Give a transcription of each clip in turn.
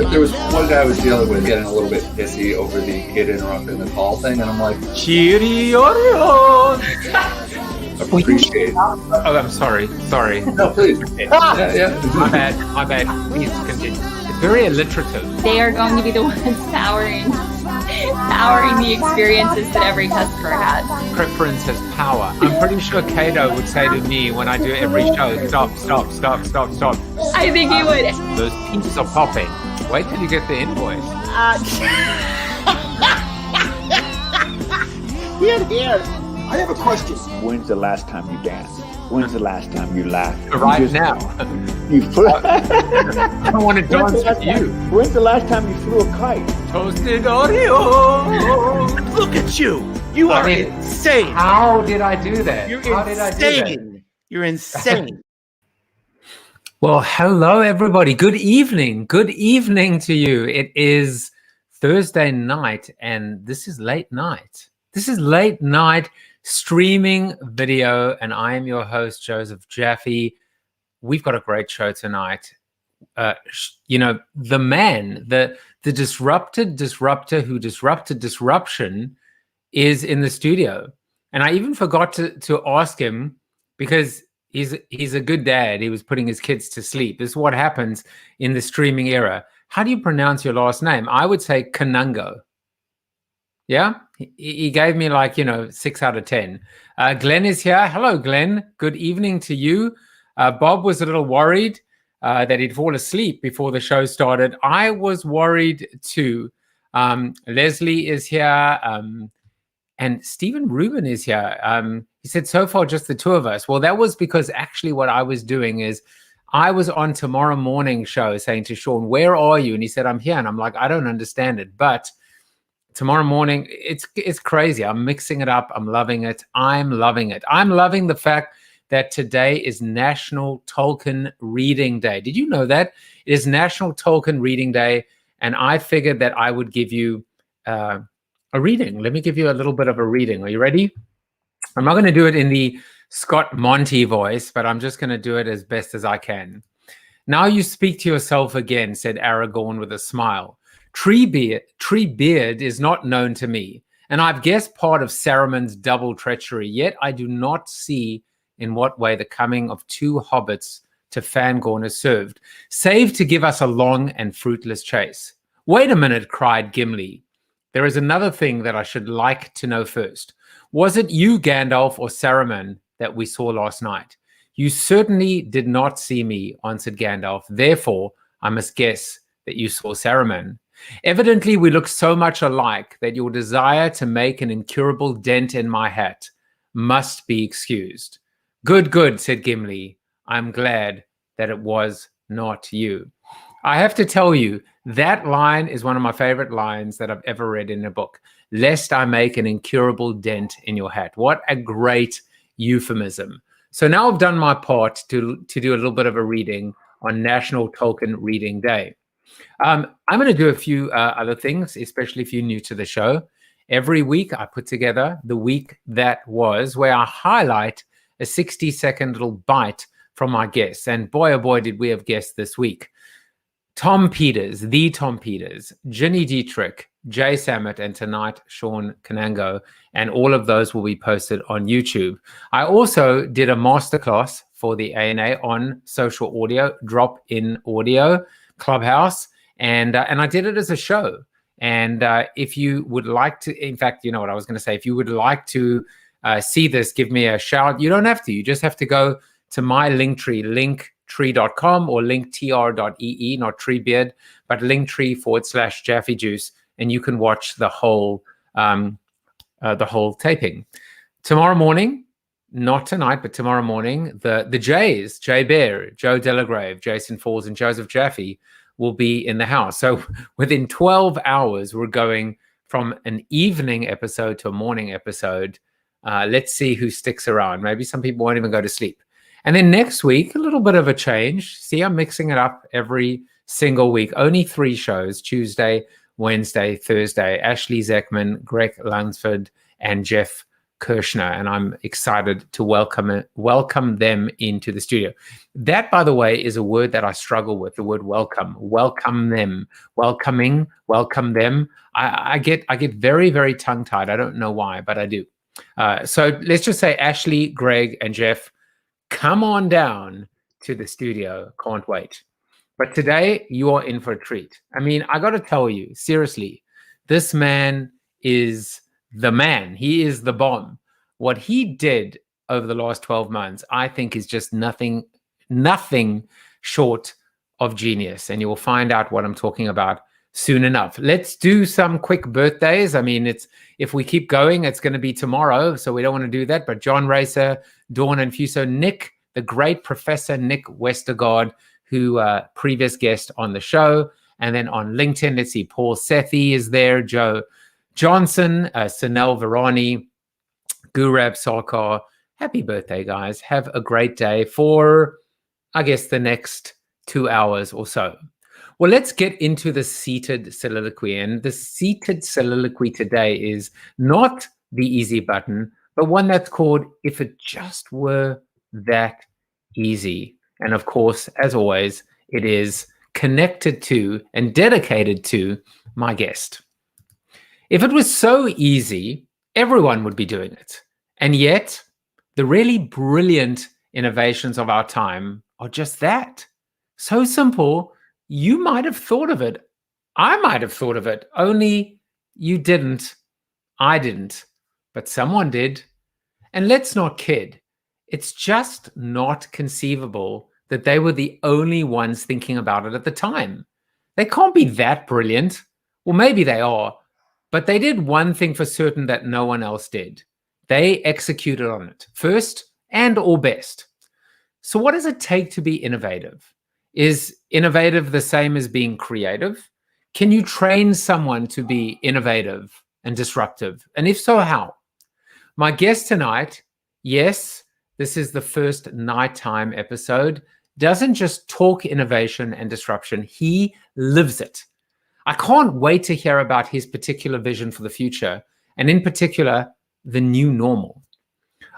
There was one guy I was dealing with getting a little bit pissy over the kid interrupting the call thing, and I'm like, Cheerio! appreciate it. Oh, I'm sorry. No, please. Yeah. My bad. Please continue. It's very alliterative. They are going to be the ones powering the experiences that every customer has. Preference has power. I'm pretty sure Cato would say to me when I do every show, stop. I think he would. Those pieces are popping. Wait till you get the invoice. Here. I have a question. When's the last time you danced? When's the last time you laughed? Right now. I don't want to dance with you. When's the last time you flew a kite? Toasted Oreo. Look at you. You are insane. How did I do that? You're insane. You're insane. Well, hello, everybody. Good evening. Good evening to you. It is Thursday night, and this is late night. This is late night streaming video, and I am your host, Joseph JAFFE. We've got a great show tonight. The man, the disruptor who disrupted disruption is in the studio. And I even forgot to ask him, because he's a good dad. He was putting his kids to sleep. This is what happens in the streaming era. How do you pronounce your last name? I would say Kanungo. Yeah, he gave me 6 out of 10. Glenn is here. Hello, Glenn. Good evening to you. Bob was a little worried that he'd fall asleep before the show started. I was worried too. Leslie is here. And Stephen Rubin is here. He said, so far, just the two of us. Well, that was because actually what I was doing is I was on tomorrow morning show saying to Shawn, where are you? And he said, I'm here. And I'm like, I don't understand it. But tomorrow morning, it's crazy. I'm mixing it up. I'm loving it. I'm loving it. I'm loving the fact that today is National Tolkien Reading Day. Did you know that? It is National Tolkien Reading Day, and I figured that I would give you a reading. Let me give you a little bit of a reading. Are you ready? I'm not going to do it in the Scott Monty voice, but I'm just going to do it as best as I can. Now you speak to yourself again, said Aragorn with a smile. Treebeard is not known to me, and I've guessed part of Saruman's double treachery, yet I do not see in what way the coming of two hobbits to Fangorn is served, save to give us a long and fruitless chase. Wait a minute, cried Gimli. There is another thing that I should like to know first. Was it you, Gandalf, or Saruman that we saw last night? You certainly did not see me, answered Gandalf. Therefore, I must guess that you saw Saruman. Evidently, we look so much alike that your desire to make an incurable dent in my hat must be excused. Good, said Gimli. I'm glad that it was not you. I have to tell you, that line is one of my favorite lines that I've ever read in a book. Lest I make an incurable dent in your hat. What a great euphemism. So now I've done my part to do a little bit of a reading on National Tolkien Reading Day. I'm going to do a few other things, especially if you're new to the show. Every week I put together the week that was, where I highlight a 60-second little bite from my guests. And boy, oh boy, did we have guests this week. Tom Peters, the Tom Peters, Ginny Dietrich, Jay Samet, and tonight, Shawn Kanungo. And all of those will be posted on YouTube. I also did a masterclass for the ANA on social audio, drop-in audio, Clubhouse. And I did it as a show. And if you would like to, in fact, you know what I was going to say, if you would like to see this, give me a shout. You don't have to. You just have to go to my Linktree, linktree.com or linktr.ee, not Treebeard, but linktree/Jaffe Juice, and you can watch the whole taping. Tomorrow morning, not tonight, but tomorrow morning, the Jays, Jay Bear, Joe Delagrave, Jason Falls, and Joseph Jaffe will be in the house. So within 12 hours, we're going from an evening episode to a morning episode. Let's see who sticks around. Maybe some people won't even go to sleep. And then next week, a little bit of a change. See, I'm mixing it up every single week. Only 3 shows, Tuesday, Wednesday, Thursday. Ashley Zeckman, Greg Lunsford, and Jeff Kirshner, and I'm excited to welcome them into the studio. That, by the way, is a word that I struggle with, the word welcome. Welcome them, welcoming, welcome them. I get very, very tongue-tied. I don't know why, but I do. So let's just say Ashley, Greg, and Jeff, come on down to the studio. Can't wait. But today, you are in for a treat. I mean, I got to tell you, seriously, this man is the man. He is the bomb. What he did over the last 12 months, I think, is just nothing short of genius. And you will find out what I'm talking about soon enough. Let's do some quick birthdays. I mean, if we keep going, it's going to be tomorrow, so we don't want to do that. But John Racer, Dawn and Fuso, Nick, the great Professor Nick Westergaard, who previous guest on the show. And then on LinkedIn, let's see, Paul Sethi is there, Joe Johnson, Sanel Varani, Gurab Sarkar. Happy birthday, guys. Have a great day for, I guess, the next 2 hours or so. Well, let's get into the seated soliloquy. And the seated soliloquy today is not the easy button, but one that's called If It Just Were That Easy. And of course, as always, it is connected to and dedicated to my guest. If it was so easy, everyone would be doing it. And yet, the really brilliant innovations of our time are just that. So simple, you might have thought of it. I might have thought of it, only you didn't. I didn't, but someone did. And let's not kid. It's just not conceivable that they were the only ones thinking about it at the time. They can't be that brilliant. Well, maybe they are, but they did one thing for certain that no one else did. They executed on it, first and or best. So what does it take to be innovative? Is innovative the same as being creative? Can you train someone to be innovative and disruptive? And if so, how? My guest tonight, yes, this is the first nighttime episode, doesn't just talk innovation and disruption, he lives it. I can't wait to hear about his particular vision for the future, and in particular, the new normal.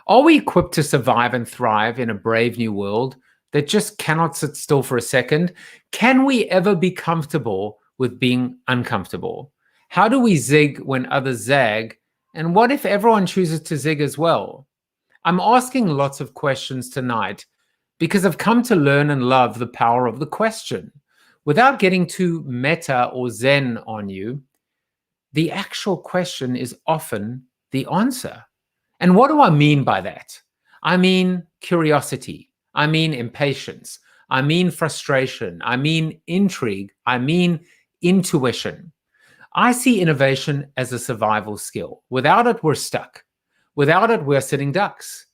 Are we equipped to survive and thrive in a brave new world that just cannot sit still for a second? Can we ever be comfortable with being uncomfortable? How do we zig when others zag? And what if everyone chooses to zig as well? I'm asking lots of questions tonight because I've come to learn and love the power of the question. Without getting too meta or zen on you, the actual question is often the answer. And what do I mean by that? I mean curiosity. I mean impatience. I mean frustration. I mean intrigue. I mean intuition. I see innovation as a survival skill. Without it, we're stuck. Without it, we're sitting ducks.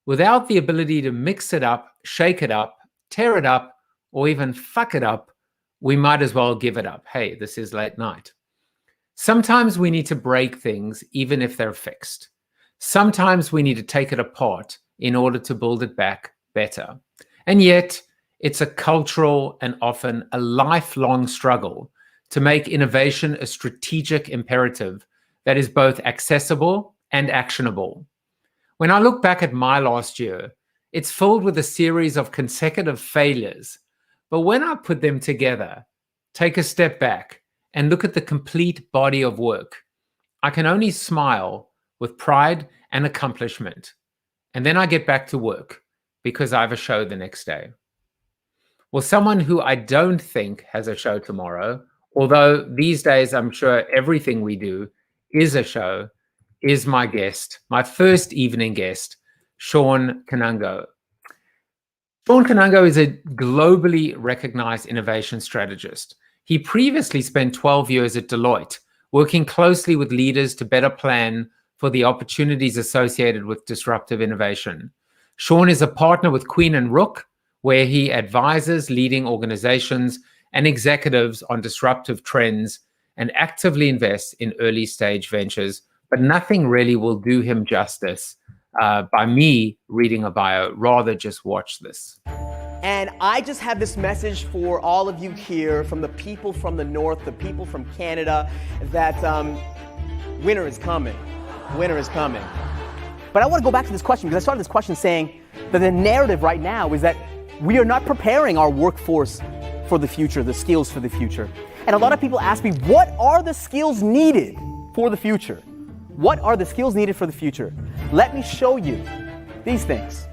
Without the ability to mix it up, shake it up, tear it up, or even fuck it up, we might as well give it up. Hey, this is late night. Sometimes we need to break things even if they're fixed. Sometimes we need to take it apart in order to build it back better. And yet, it's a cultural and often a lifelong struggle to make innovation a strategic imperative that is both accessible and actionable. When I look back at my last year, it's filled with a series of consecutive failures. But when I put them together, take a step back and look at the complete body of work, I can only smile with pride and accomplishment. And then I get back to work because I have a show the next day. Well, someone who I don't think has a show tomorrow, although these days I'm sure everything we do is a show, is my guest, my first evening guest, Shawn Kanungo. Shawn Kanungo is a globally recognized innovation strategist. He previously spent 12 years at Deloitte, working closely with leaders to better plan for the opportunities associated with disruptive innovation. Shawn is a partner with Queen and Rook, where he advises leading organizations and executives on disruptive trends and actively invests in early stage ventures. But nothing really will do him justice by me reading a bio. Rather, just watch this. And I just have this message for all of you here, from the people from the north, the people from Canada, that winter is coming. Winter is coming. But I want to go back to this question because I started this question saying that the narrative right now is that we are not preparing our workforce for the future, the skills for the future. And a lot of people ask me, what are the skills needed for the future? What are the skills needed for the future? Let me show you these things.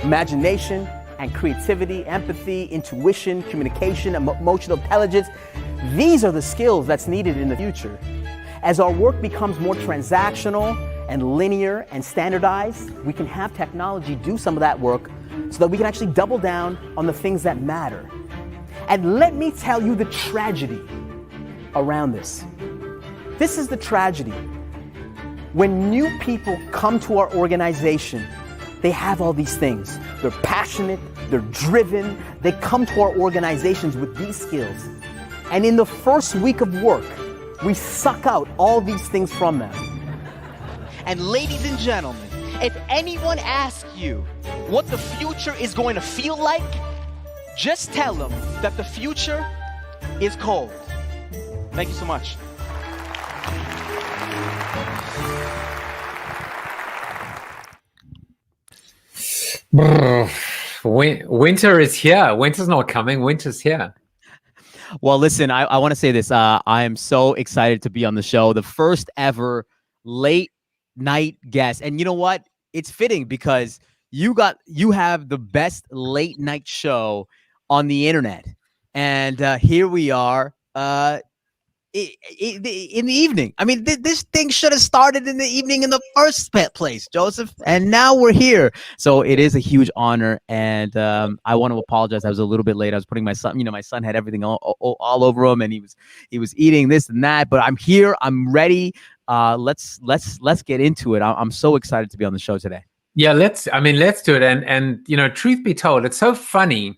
Imagination and creativity, empathy, intuition, communication, emotional intelligence. These are the skills that's needed in the future. As our work becomes more transactional and linear and standardized, we can have technology do some of that work so that we can actually double down on the things that matter. And let me tell you the tragedy around this. This is the tragedy. When new people come to our organization, they have all these things. They're passionate, they're driven, they come to our organizations with these skills. And in the first week of work, we suck out all these things from them. And ladies and gentlemen, if anyone asks you what the future is going to feel like, just tell them that the future is cold. Thank you so much. Winter is here. Winter's not coming. Winter's here. Well, listen, I want to say this. I am so excited to be on the show. The first ever late night guest. And you know what? It's fitting because you have the best late night show on the internet. And here we are in the evening. I mean, this thing should have started in the evening in the first place, Joseph. And now we're here. So it is a huge honor. And I want to apologize. I was a little bit late. I was putting my son, my son had everything all over him, and he was eating this and that. But I'm here. I'm ready. Let's get into it. I'm so excited to be on the show today. Yeah, let's do it. And truth be told, it's so funny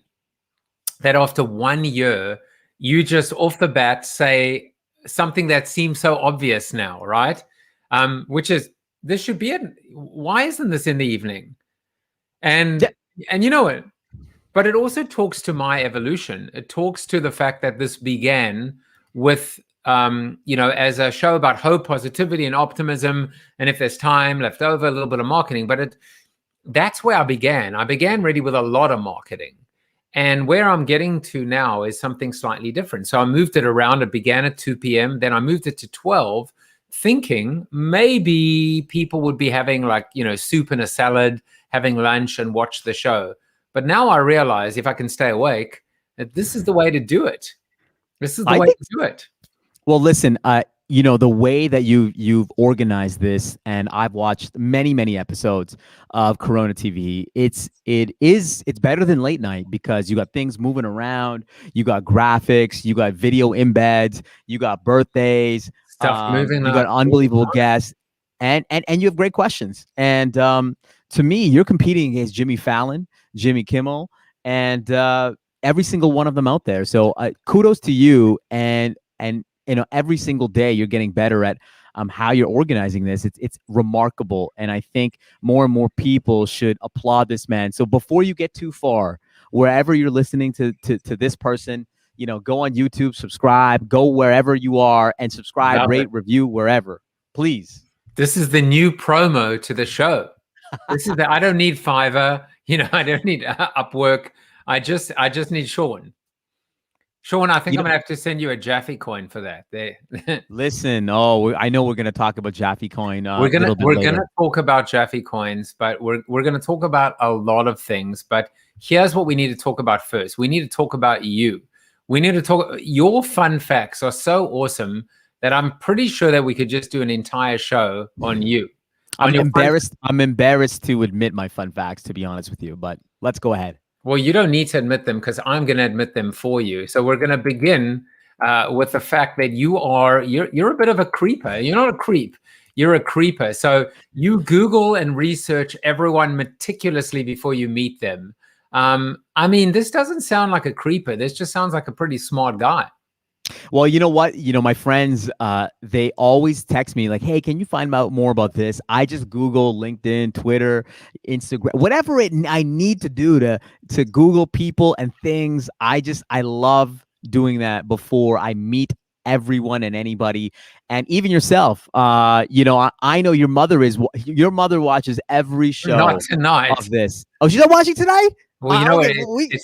that after 1 year, you just off the bat say something that seems so obvious now, right? Which is, this should be it. Why isn't this in the evening? And you know it. But it also talks to my evolution. It talks to the fact that this began with, as a show about hope, positivity, and optimism. And if there's time left over, a little bit of marketing. But that's where I began. I began really with a lot of marketing. And where I'm getting to now is something slightly different. So I moved it around. It began at 2 p.m. Then I moved it to 12, thinking maybe people would be having soup and a salad, having lunch and watch the show. But now I realize if I can stay awake, that this is the way to do it. This is the way to do it. Well, listen, the way that you've organized this, and I've watched many episodes of Corona TV. It's better than late night because you got things moving around, you got graphics, you got video embeds, you got birthdays, stuff moving. You got unbelievable guests, and you have great questions. And to me, you're competing against Jimmy Fallon, Jimmy Kimmel, and every single one of them out there. So kudos to you, and every single day you're getting better at how you're organizing this. It's remarkable. And I think more and more people should applaud this man. So before you get too far, wherever you're listening to this person, go on YouTube, subscribe, go wherever you are and subscribe, rate, review, wherever, please. This is the new promo to the show. I don't need Fiverr. I don't need Upwork. I just need Shawn. Shawn, I think I'm gonna have to send you a JAFFE coin for that. There. Listen, I know we're gonna talk about JAFFE coin. We're gonna talk about JAFFE coins, but we're gonna talk about a lot of things. But here's what we need to talk about first. We need to talk about you. We need to talk. Your fun facts are so awesome that I'm pretty sure that we could just do an entire show on you. I'm embarrassed to admit my fun facts, to be honest with you. But let's go ahead. Well, you don't need to admit them because I'm going to admit them for you. So we're going to begin with the fact that you're a bit of a creeper. You're not a creep. You're a creeper. So you Google and research everyone meticulously before you meet them. This doesn't sound like a creeper. This just sounds like a pretty smart guy. Well, you know what? My friends, they always text me like, hey, can you find out more about this? I just Google, LinkedIn, Twitter, Instagram, whatever I need to do to Google people and things. I love doing that before I meet everyone and anybody, and even yourself. You know, I know your mother watches every show Not tonight. of this. Oh, she's not watching tonight? Well, you know, Okay,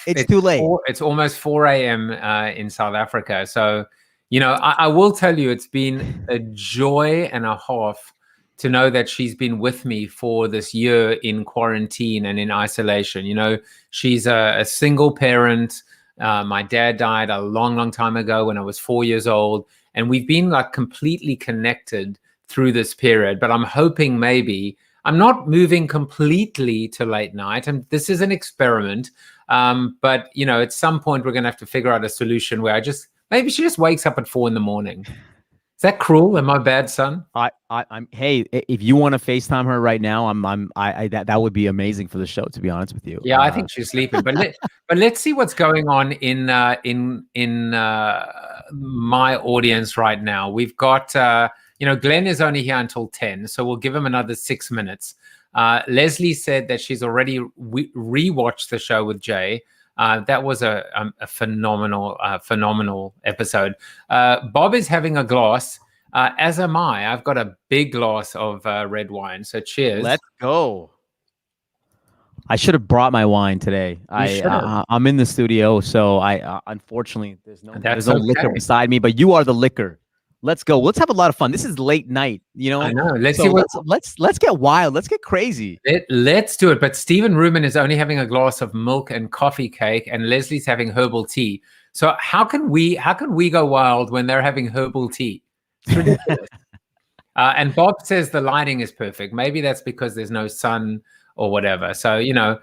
it's too late. It's almost 4 a.m. In South Africa. So, you know, I will tell you, it's been a joy and a half to know that she's been with me for this year in quarantine and in isolation. You know, she's a single parent. My dad died a long, long time ago when I was 4 years old. And we've been like completely connected through this period. But I'm hoping maybe I'm not moving completely to late night. And this is an experiment. But, you know, at some point we're going to have to figure out a solution where maybe she just wakes up at 4 a.m. Is that cruel? Am I bad, son? I'm. Hey, if you want to FaceTime her right now, that would be amazing for the show. To be honest with you. Yeah, I think she's sleeping. But let's see what's going on in my audience right now. We've got you know, Glenn is only here until 10, so we'll give him another 6 minutes. Leslie said that she's already rewatched the show with Jay. That was a phenomenal episode. Bob is having a glass, as am I. I've got a big glass of red wine. So cheers. Let's go. I should have brought my wine today. I'm in the studio, so I unfortunately there's no liquor beside me. But you are the liquor. Let's go. Let's have a lot of fun. This is late night, you know. I know. Let's get wild. Let's get crazy. Let's do it. But Stephen Ruman is only having a glass of milk and coffee cake, and Leslie's having herbal tea. So how can we go wild when they're having herbal tea? It's ridiculous. And Bob says the lighting is perfect. Maybe that's because there's no sun or whatever. So, you know,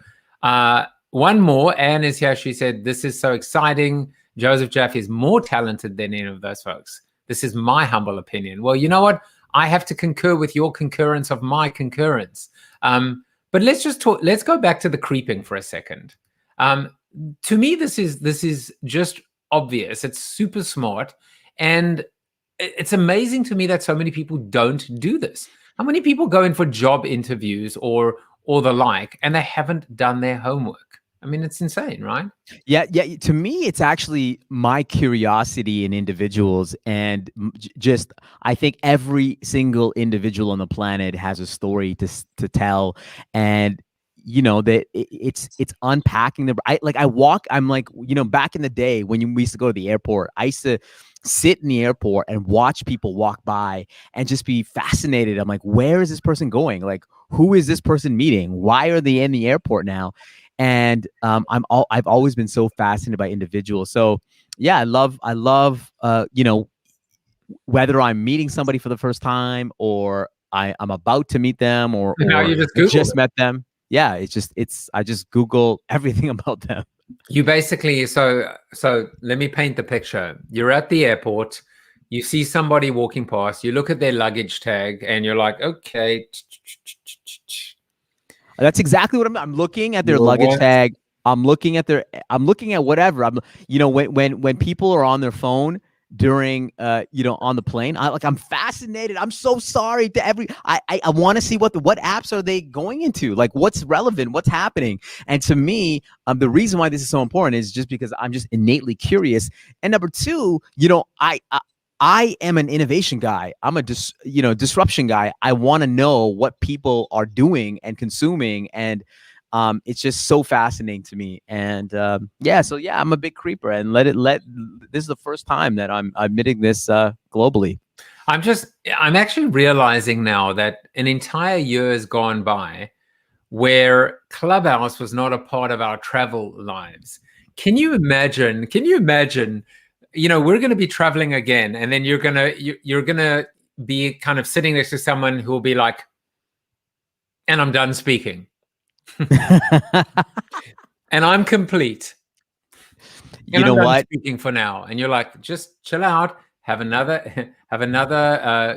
one more. Anne is here. She said, "This is so exciting. Joseph Jaffe is more talented than any of those folks. This is my humble opinion." Well, you know what? I have to concur with your concurrence of my concurrence. But let's go back to the creeping for a second. To me, this is just obvious. It's super smart. And it's amazing to me that so many people don't do this. How many people go in for job interviews or the like, and they haven't done their homework? I mean, it's insane, right? Yeah. To me, it's actually my curiosity in individuals, and just I think every single individual on the planet has a story to tell, and you know that it's unpacking the. I'm like, you know, back in the day when we used to go to the airport, I used to sit in the airport and watch people walk by and just be fascinated. I'm like, where is this person going? Like, who is this person meeting? Why are they in the airport now? And I've always been so fascinated by individuals. So yeah, I love you know, whether I'm meeting somebody for the first time or I'm about to meet them or you just met them. Yeah, I just Google everything about them. You basically, so let me paint the picture. You're at the airport, you see somebody walking past, you look at their luggage tag, and you're like, okay. That's exactly what I'm looking at their luggage tag. I'm looking at whatever. You know, when people are on their phone during you know, on the plane, I'm fascinated. I'm so sorry to I want to see what apps are they going into, like what's relevant, what's happening. And to me, the reason why this is so important is just because I'm just innately curious. And number two, you know, I am an innovation guy. I'm a disruption guy. I want to know what people are doing and consuming, and it's just so fascinating to me. And I'm a big creeper. And this is the first time that I'm admitting this globally. I'm actually realizing now that an entire year has gone by where Clubhouse was not a part of our travel lives. Can you imagine? You know, we're going to be traveling again, and then you're going to be kind of sitting next to someone who will be like, and I'm done speaking. And I'm complete. You know what? Speaking for now. And you're like, just chill out, have another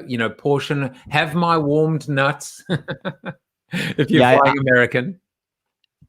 you know, portion, have my warmed nuts. If you're flying American.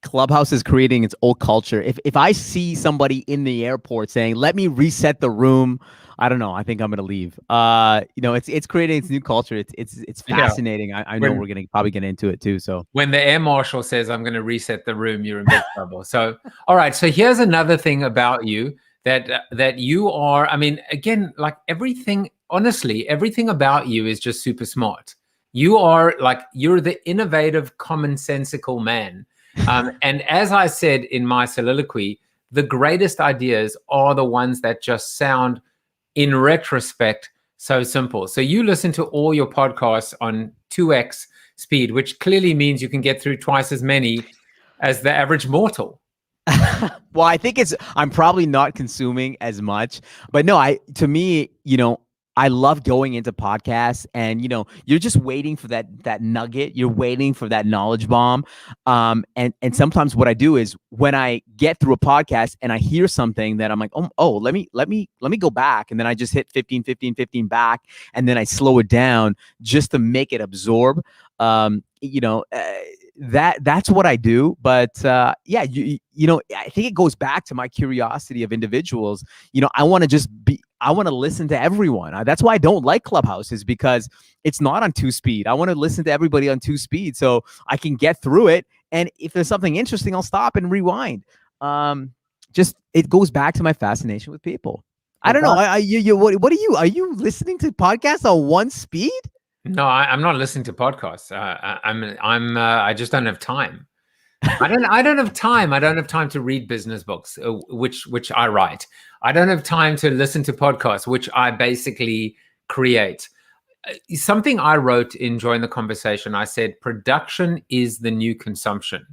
Clubhouse is creating its old culture. If I see somebody in the airport saying, "Let me reset the room," I don't know. I think I'm gonna leave. You know, it's creating its new culture. It's fascinating. Yeah. I know we're gonna probably get into it too. So when the air marshal says, "I'm gonna reset the room," you're in big trouble. So all right. So here's another thing about you that you are. I mean, again, like everything. Honestly, everything about you is just super smart. You are like, you're the innovative, commonsensical man. And as I said in my soliloquy, the greatest ideas are the ones that just sound, in retrospect, so simple. So you listen to all your podcasts on 2x speed, which clearly means you can get through twice as many as the average mortal. Well, I think I'm probably not consuming as much, but no, to me, I love going into podcasts, and you're just waiting for that nugget. You're waiting for that knowledge bomb. And sometimes what I do is, when I get through a podcast and I hear something that I'm like, let me go back, and then I just hit 15 back, and then I slow it down just to make it absorb. That's what I do. But yeah, I think it goes back to my curiosity of individuals. I want to listen to everyone. That's why I don't like Clubhouse, is because it's not on 2-speed. I want to listen to everybody on 2-speed so I can get through it. And if there's something interesting, I'll stop and rewind. It goes back to my fascination with people. I don't know. Are you listening to podcasts on 1 speed? No, I'm not listening to podcasts. I just don't have time. I don't have time. I don't have time to read business books, which I write. I don't have time to listen to podcasts, which I basically create. Something I wrote in Join the Conversation, I said, production is the new consumption.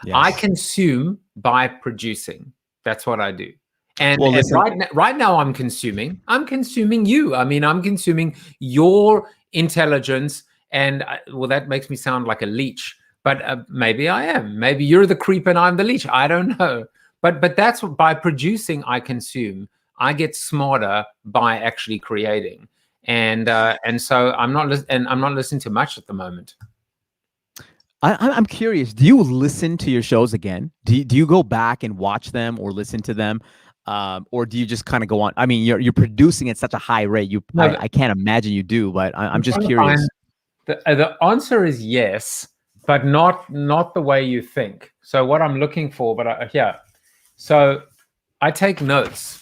Yes. I consume by producing. That's what I do. And right now I'm consuming you. I mean, I'm consuming your intelligence, and that makes me sound like a leech, but maybe I am. Maybe you're the creep and I'm the leech. I don't know. But that's what, by producing, I consume. I get smarter by actually creating. And so I'm not listening to much at the moment. I'm curious. Do you listen to your shows again? Do you go back and watch them or listen to them? Or do you just kind of go on? I mean, you're producing at such a high rate. I can't imagine you do, but I'm just curious. The answer is yes, but not the way you think. So what I'm looking for, so I take notes.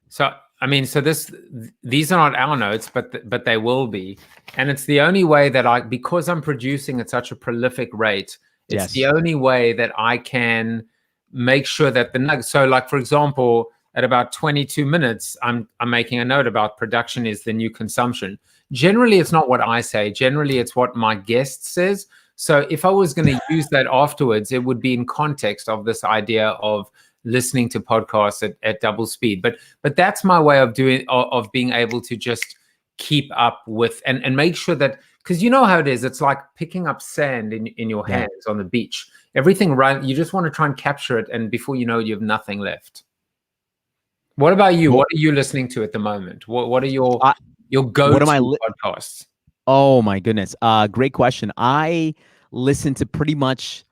So I mean, these are not our notes, but they will be, and it's the only way that because I'm producing at such a prolific rate. It's the only way that I can make sure that so like, for example, at about 22 minutes, I'm making a note about production is the new consumption. Generally, it's not what I say. Generally, it's what my guest says. So if I was going to use that afterwards, it would be in context of this idea of listening to podcasts at double speed. But that's my way of being able to just keep up with and make sure that, because you know how it is. It's like picking up sand in your hands on the beach. Everything you just want to try and capture it, and before you know it, you have nothing left. What about you? What are you listening to at the moment? What are your go-to podcasts? Oh my goodness. Great question. I listen to pretty much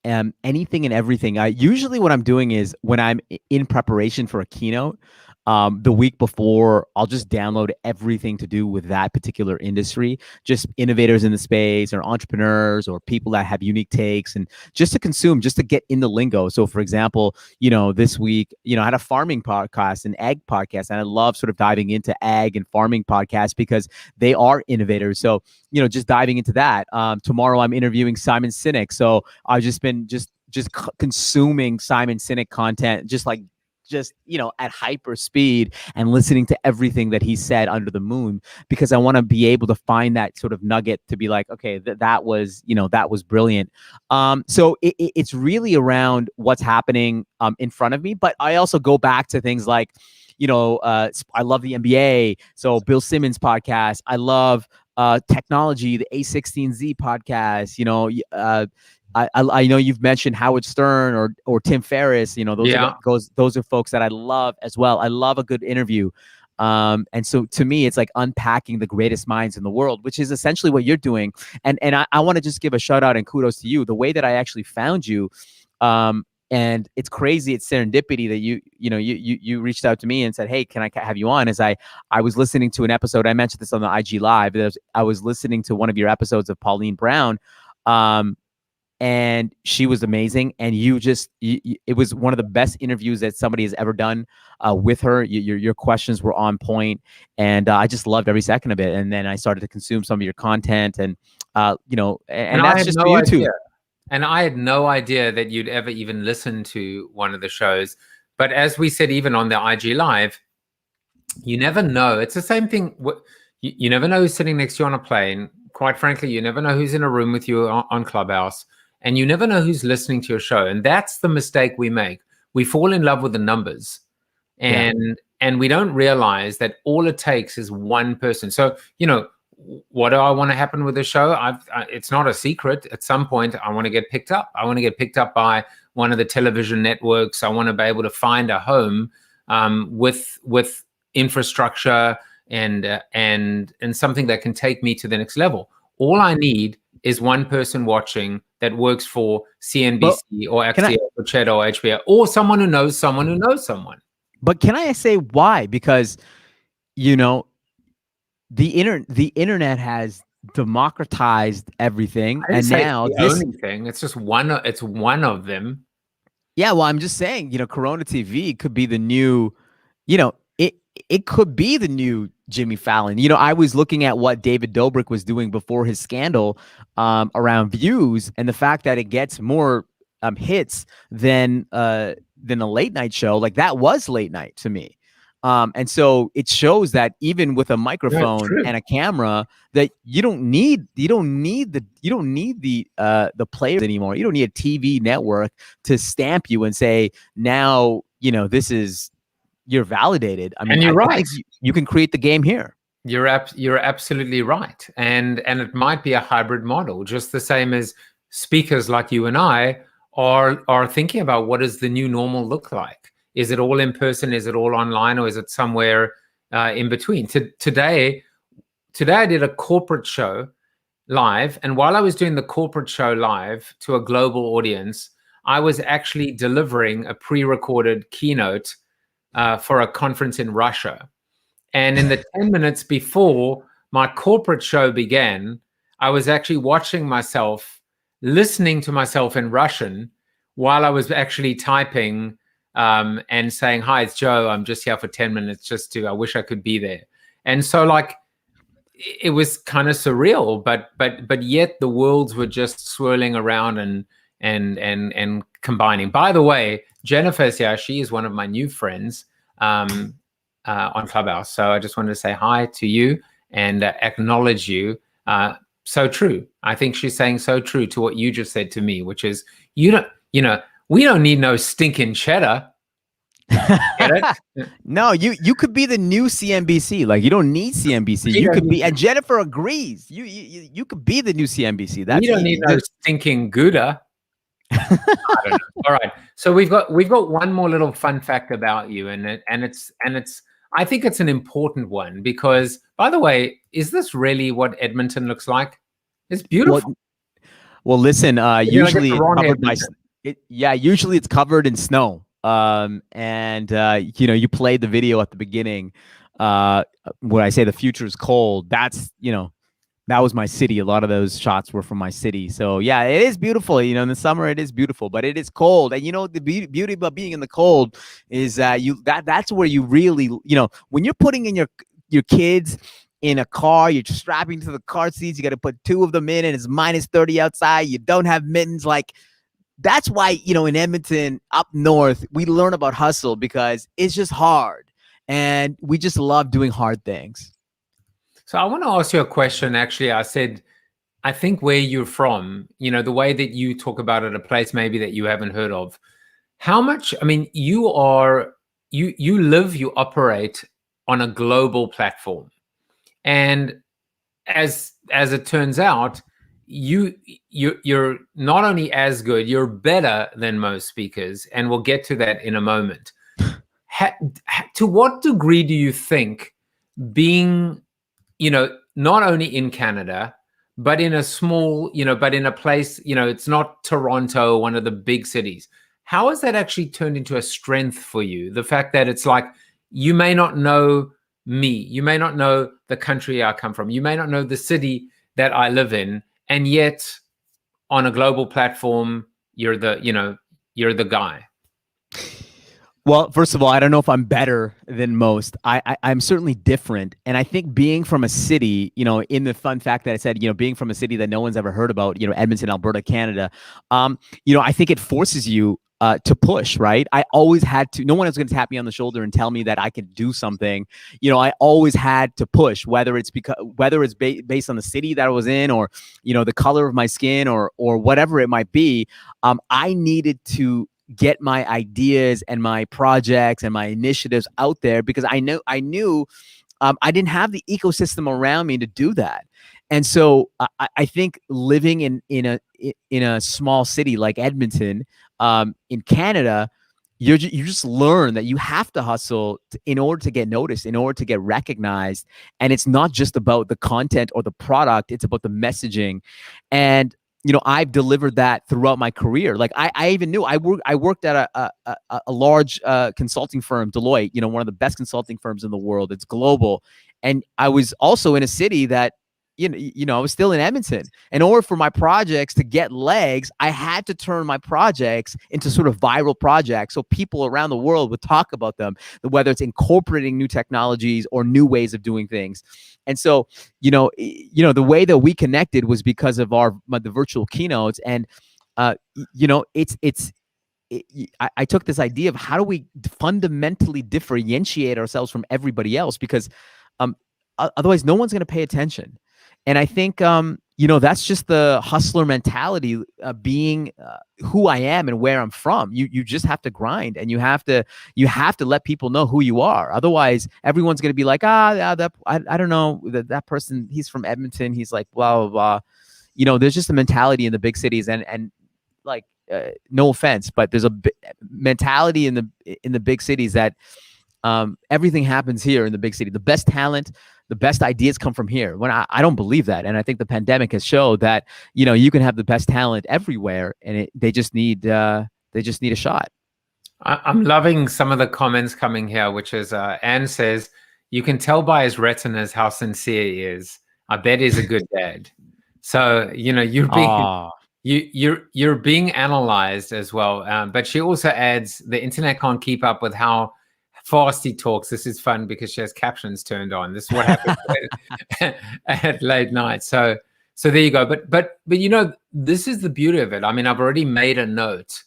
anything and everything. Usually what I'm doing is, when I'm in preparation for a keynote, the week before, I'll just download everything to do with that particular industry, just innovators in the space or entrepreneurs or people that have unique takes, and just to consume, just to get in the lingo. So for example, this week, I had a farming podcast, an ag podcast, and I love sort of diving into ag and farming podcasts because they are innovators. So, just diving into that. Tomorrow I'm interviewing Simon Sinek. So I've just been just consuming Simon Sinek content, just at hyper speed, and listening to everything that he said under the moon, because I want to be able to find that sort of nugget to be like, okay, that was brilliant. So it's really around what's happening in front of me. But I also go back to things like, I love the NBA. So Bill Simmons podcast. I love technology, the A16Z podcast, I know you've mentioned Howard Stern or Tim Ferriss. Those are folks that I love as well. I love a good interview. And so to me, it's like unpacking the greatest minds in the world, which is essentially what you're doing. And I want to just give a shout out and kudos to you. The way that I actually found you, and it's crazy, it's serendipity that you reached out to me and said, hey, can I have you on? As I was listening to an episode, I mentioned this on the IG Live. I was listening to one of your episodes of Pauline Brown. and she was amazing. And it was one of the best interviews that somebody has ever done with her. Your questions were on point, and I just loved every second of it. And then I started to consume some of your content, and and that's just for YouTube. And I had no idea that you'd ever even listen to one of the shows. But as we said, even on the IG Live, you never know. It's the same thing. You never know who's sitting next to you on a plane. Quite frankly, you never know who's in a room with you on Clubhouse. And you never know who's listening to your show. And that's the mistake we make. We fall in love with the numbers. And we don't realize that all it takes is one person. So, what do I want to happen with the show? It's not a secret. At some point, I want to get picked up. I want to get picked up by one of the television networks. I want to be able to find a home with infrastructure and something that can take me to the next level. All I need is one person watching that works for CNBC or Axios or Cheddar or HBO, or someone who knows someone who knows someone. But can I say why? Because the internet has democratized everything, and now the only thing, it's just one. It's one of them. Yeah, well, I'm just saying, Corona TV could be the new, it could be the new Jimmy Fallon. I was looking at what David Dobrik was doing before his scandal around views, and the fact that it gets more hits than a late night show, like that was late night to me. And so it shows that even with a microphone and a camera, that you don't need the players anymore. You don't need a TV network to stamp you and say, now, you're validated. I mean, and you're right. I think you can create the game here. You're absolutely right. And it might be a hybrid model, just the same as speakers like you and I are thinking about what does the new normal look like? Is it all in person? Is it all online? Or is it somewhere in between? Today I did a corporate show live. And while I was doing the corporate show live to a global audience, I was actually delivering a pre-recorded keynote for a conference in Russia. And in the 10 minutes before my corporate show began, I was actually watching myself, listening to myself in Russian while I was actually typing and saying, "Hi, it's Joe. I'm just here for 10 minutes I wish I could be there." And so it was kind of surreal, but yet the worlds were just swirling around and combining. By the way, Jennifer's here. She is one of my new friends on Clubhouse. So I just wanted to say hi to you and acknowledge you. So true. I think she's saying so true to what you just said to me, which is, we don't need no stinking cheddar. Get it? No, you could be the new CNBC. Like, you don't need CNBC. You could be, and Jennifer agrees. You could be the new CNBC. We don't need no stinking Gouda. I don't know. All right. So we've got one more little fun fact about you, and it's I think it's an important one because, by the way, is this really what Edmonton looks like? It's beautiful. Well, listen. Usually usually it's covered in snow. You played the video at the beginning. When I say the future is cold, that's that was my city. A lot of those shots were from my city. So yeah, it is beautiful. In the summer it is beautiful, but it is cold. And the beauty about being in the cold is that's where you really, when you're putting in your kids in a car, you're strapping to the car seats, you got to put two of them in, and it's minus 30 outside. You don't have mittens. That's why, in Edmonton up north, we learn about hustle because it's just hard. And we just love doing hard things. So I want to ask you a question. Actually, I said, I think where you're from, the way that you talk about it, a place maybe that you haven't heard of, how much, you operate on a global platform. And as it turns out, you're not only as good, you're better than most speakers. And we'll get to that in a moment. To what degree do you think being, not only in Canada, but in a small, but in a place, it's not Toronto, one of the big cities. How has that actually turned into a strength for you? The fact that it's like, you may not know me, you may not know the country I come from, you may not know the city that I live in, and yet on a global platform, you're the guy? Well, first of all, I don't know if I'm better than most. I'm certainly different. And I think being from a city, in the fun fact that I said, being from a city that no one's ever heard about, Edmonton, Alberta, Canada, I think it forces you to push, right? I always had to, no one was going to tap me on the shoulder and tell me that I could do something. I always had to push, whether it's based on the city that I was in, or, the color of my skin, or whatever it might be. I needed to get my ideas and my projects and my initiatives out there, because I knew I didn't have the ecosystem around me to do that. And so I think living in a small city like Edmonton, in Canada, you just learn that you have to hustle in order to get noticed, in order to get recognized. And it's not just about the content or the product, it's about the messaging. And I've delivered that throughout my career. Like I even knew I worked at a large consulting firm, Deloitte, one of the best consulting firms in the world. It's global. And I was also in a city that, I was still in Edmonton. In order for my projects to get legs, I had to turn my projects into sort of viral projects, so people around the world would talk about them, whether it's incorporating new technologies or new ways of doing things. And so, the way that we connected was because of the virtual keynotes. And, I took this idea of how do we fundamentally differentiate ourselves from everybody else, because otherwise no one's going to pay attention. And I think, that's just the hustler mentality, being who I am and where I'm from. You just have to grind, and you have to let people know who you are. Otherwise, everyone's going to be like, I don't know, that person, he's from Edmonton, he's like blah, blah, blah. There's just a mentality in the big cities, and like, no offense, but there's a mentality in the big cities that everything happens here in the big city. The best talent, the best ideas come from here. When I don't believe that. And I think the pandemic has showed that, you can have the best talent everywhere, and they just need a shot. I'm loving some of the comments coming here, which is Anne says, you can tell by his retinas how sincere he is. I bet he's a good dad. So, you're being analyzed as well. But she also adds, the internet can't keep up with how fast he talks. This is fun because she has captions turned on. This is what happens at late night. So there you go. But this is the beauty of it. I mean, I've already made a note,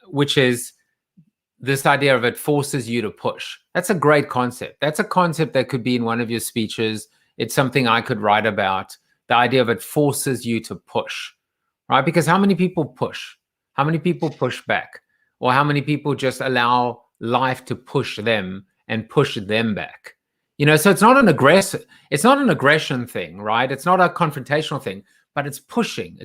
which is this idea of it forces you to push. That's a great concept. That's a concept that could be in one of your speeches. It's something I could write about. The idea of it forces you to push, right? Because how many people push? How many people push back? Or how many people just allow life to push them and push them back? So it's not an aggression thing, right? It's not a confrontational thing, but it's pushing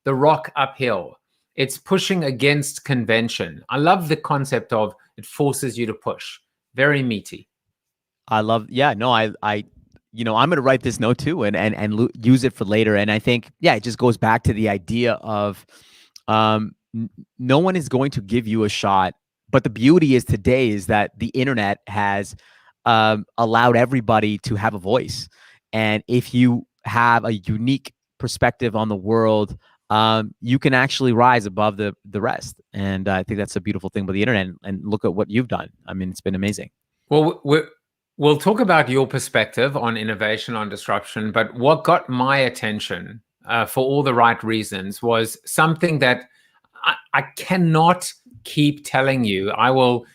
the rock uphill. It's pushing against convention. I love the concept of it forces you to push. Very meaty. I'm going to write this note too, and use it for later. And I think, it just goes back to the idea of, no one is going to give you a shot. But the beauty is today is that the internet has allowed everybody to have a voice. And if you have a unique perspective on the world, you can actually rise above the rest. And I think that's a beautiful thing about the internet. And look at what you've done. I mean, it's been amazing. Well, we'll talk about your perspective on innovation, on disruption. But what got my attention, for all the right reasons, was something that I cannot keep telling you. I will,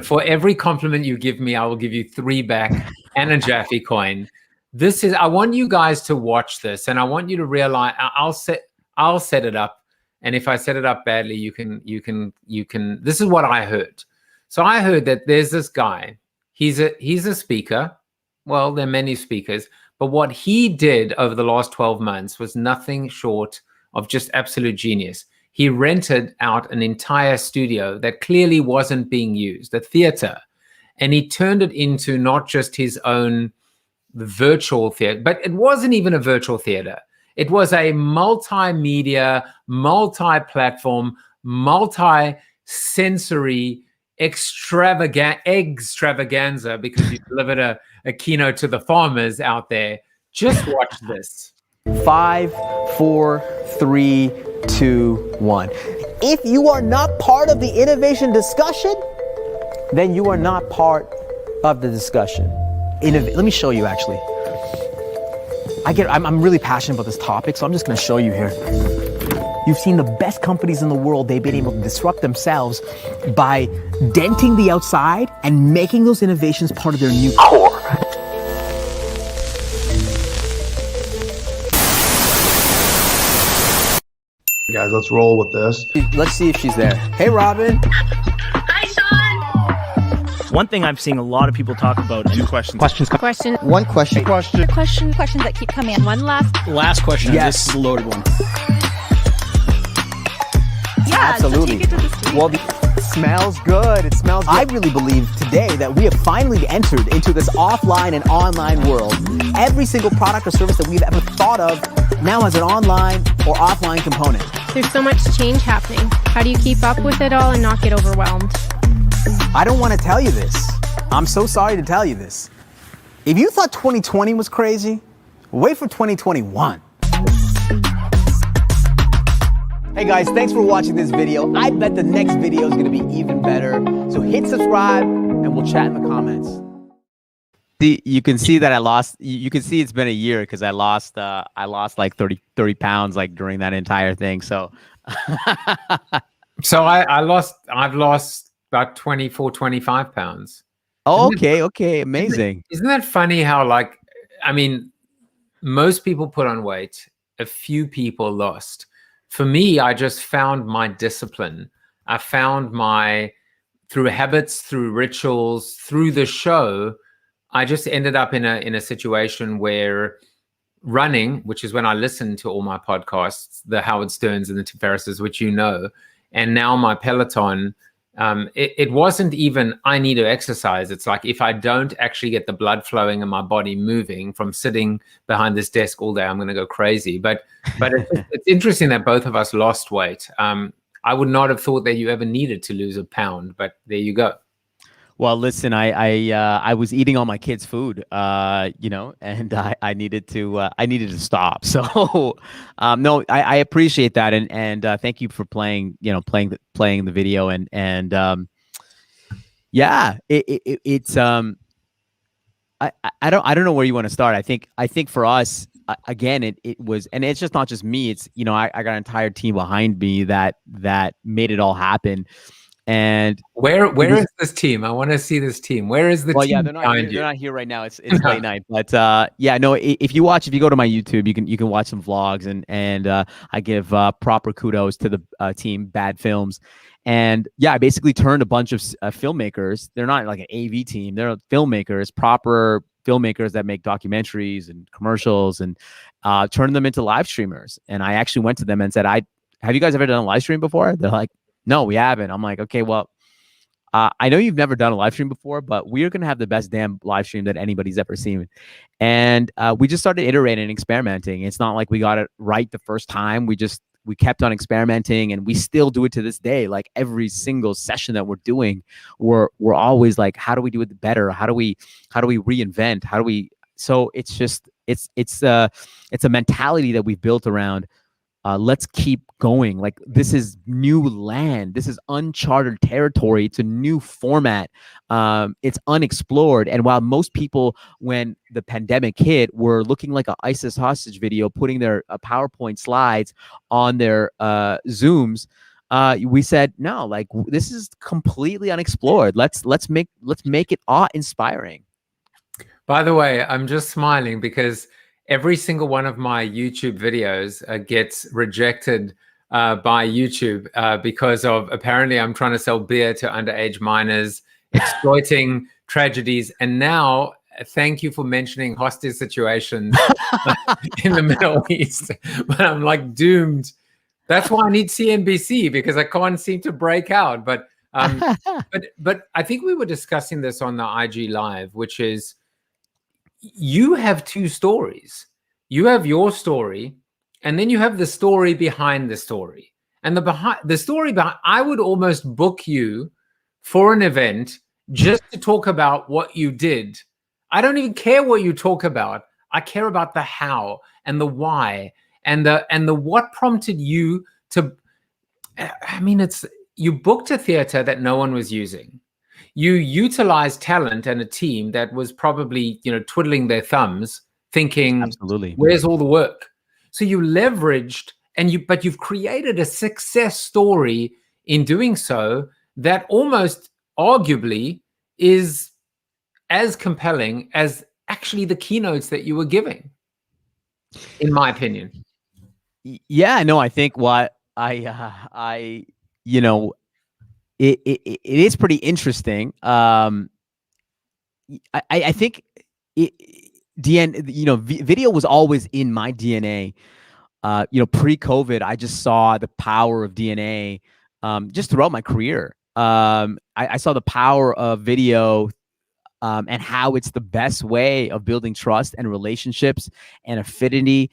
for every compliment you give me, I will give you 3 back and a JAFFE coin. I want you guys to watch this, and I want you to realize I'll set it up. And if I set it up badly, you can, this is what I heard. So I heard that there's this guy, he's a speaker. Well, there are many speakers, but what he did over the last 12 months was nothing short of just absolute genius. He rented out an entire studio that clearly wasn't being used, a theater, and he turned it into not just his own virtual theater, but it wasn't even a virtual theater. It was a multimedia, multi-platform, multi-sensory extravaganza, because you delivered a keynote to the farmers out there. Just watch this. 5, 4, 3, 2, 1. If you are not part of the innovation discussion, then you are not part of the discussion. Let me show you actually. I'm really passionate about this topic, so I'm just gonna show you here. You've seen the best companies in the world, they've been able to disrupt themselves by denting the outside and making those innovations part of their new core. Guys, let's roll with this. Let's see if she's there. Hey, Robin. Hi, Shawn. One thing I'm seeing a lot of people talk about. Two questions. Question. One question. Questions that keep coming in. One last question. Yes. This is a loaded one. Yeah, Absolutely. So take it to the street. Well, it smells good. It smells good. I really believe today that we have finally entered into this offline and online world. Every single product or service that we've ever thought of now has an online or offline component. There's so much change happening. How do you keep up with it all and not get overwhelmed? I don't want to tell you this. I'm so sorry to tell you this. If you thought 2020 was crazy, wait for 2021. Hey guys, thanks for watching this video. I bet the next video is going to be even better. So hit subscribe and we'll chat in the comments. You can see that I lost. You can see it's been a year because I lost like 30 pounds like during that entire thing. So, I've lost about 24, 25 pounds. Oh, okay, amazing. Isn't that funny how most people put on weight, a few people lost. For me, I just found my discipline. I found through habits, through rituals, through the show, I just ended up in a situation where running, which is when I listened to all my podcasts, the Howard Sterns and the Tim Ferrisses, which you know, and now my Peloton, it wasn't even I need to exercise. It's like if I don't actually get the blood flowing and my body moving from sitting behind this desk all day, I'm going to go crazy. But it's interesting that both of us lost weight. I would not have thought that you ever needed to lose a pound, but there you go. Well, listen, I was eating all my kids' food, and I needed to stop. So, no, I appreciate that, and thank you for playing the video, and yeah, it's I don't know where you want to start. I think for us, again, it was, and it's just not just me. It's I got an entire team behind me that made it all happen. And where is this team? I want to see this team. Where is the team? Well, yeah, they're not here right now. It's late night, but yeah, no. If you go to my YouTube, you can watch some vlogs, and I give proper kudos to the team, Bad Films, and yeah, I basically turned a bunch of filmmakers. They're not like an AV team. They're filmmakers, proper filmmakers that make documentaries and commercials, and turn them into live streamers. And I actually went to them and said, "Have you guys ever done a live stream before?" They're like, "No, we haven't." I'm like, okay, well, I know you've never done a live stream before, but we're going to have the best damn live stream that anybody's ever seen. And we just started iterating and experimenting. It's not like we got it right the first time. We kept on experimenting, and we still do it to this day. Like every single session that we're doing, we're always like, how do we do it better? How do we reinvent? So it's just, it's a mentality that we've built around, let's keep going. Like this is new land. This is uncharted territory. It's a new format. It's unexplored. And while most people, when the pandemic hit, were looking like an ISIS hostage video, putting their PowerPoint slides on their Zooms, we said, no, like this is completely unexplored. Let's make it awe-inspiring. By the way, I'm just smiling because every single one of my YouTube videos gets rejected by YouTube because of, apparently I'm trying to sell beer to underage minors, exploiting tragedies. And now, thank you for mentioning hostage situations in the Middle East. But I'm like doomed. That's why I need CNBC, because I can't seem to break out. But I think we were discussing this on the IG Live, which is, you have two stories. You have your story, and then you have the story behind the story. And the story behind, I would almost book you for an event just to talk about what you did. I don't even care what you talk about. I care about the how and the why And the what prompted you to, I mean, you booked a theater that no one was using. You utilized talent and a team that was probably, twiddling their thumbs, thinking, Absolutely. where's all the work? So you leveraged, but you've created a success story in doing so that almost arguably is as compelling as actually the keynotes that you were giving, in my opinion. Yeah, no, I think what it is pretty interesting. I think video was always in my DNA. Pre-COVID, I just saw the power of DNA just throughout my career. I saw the power of video and how it's the best way of building trust and relationships and affinity.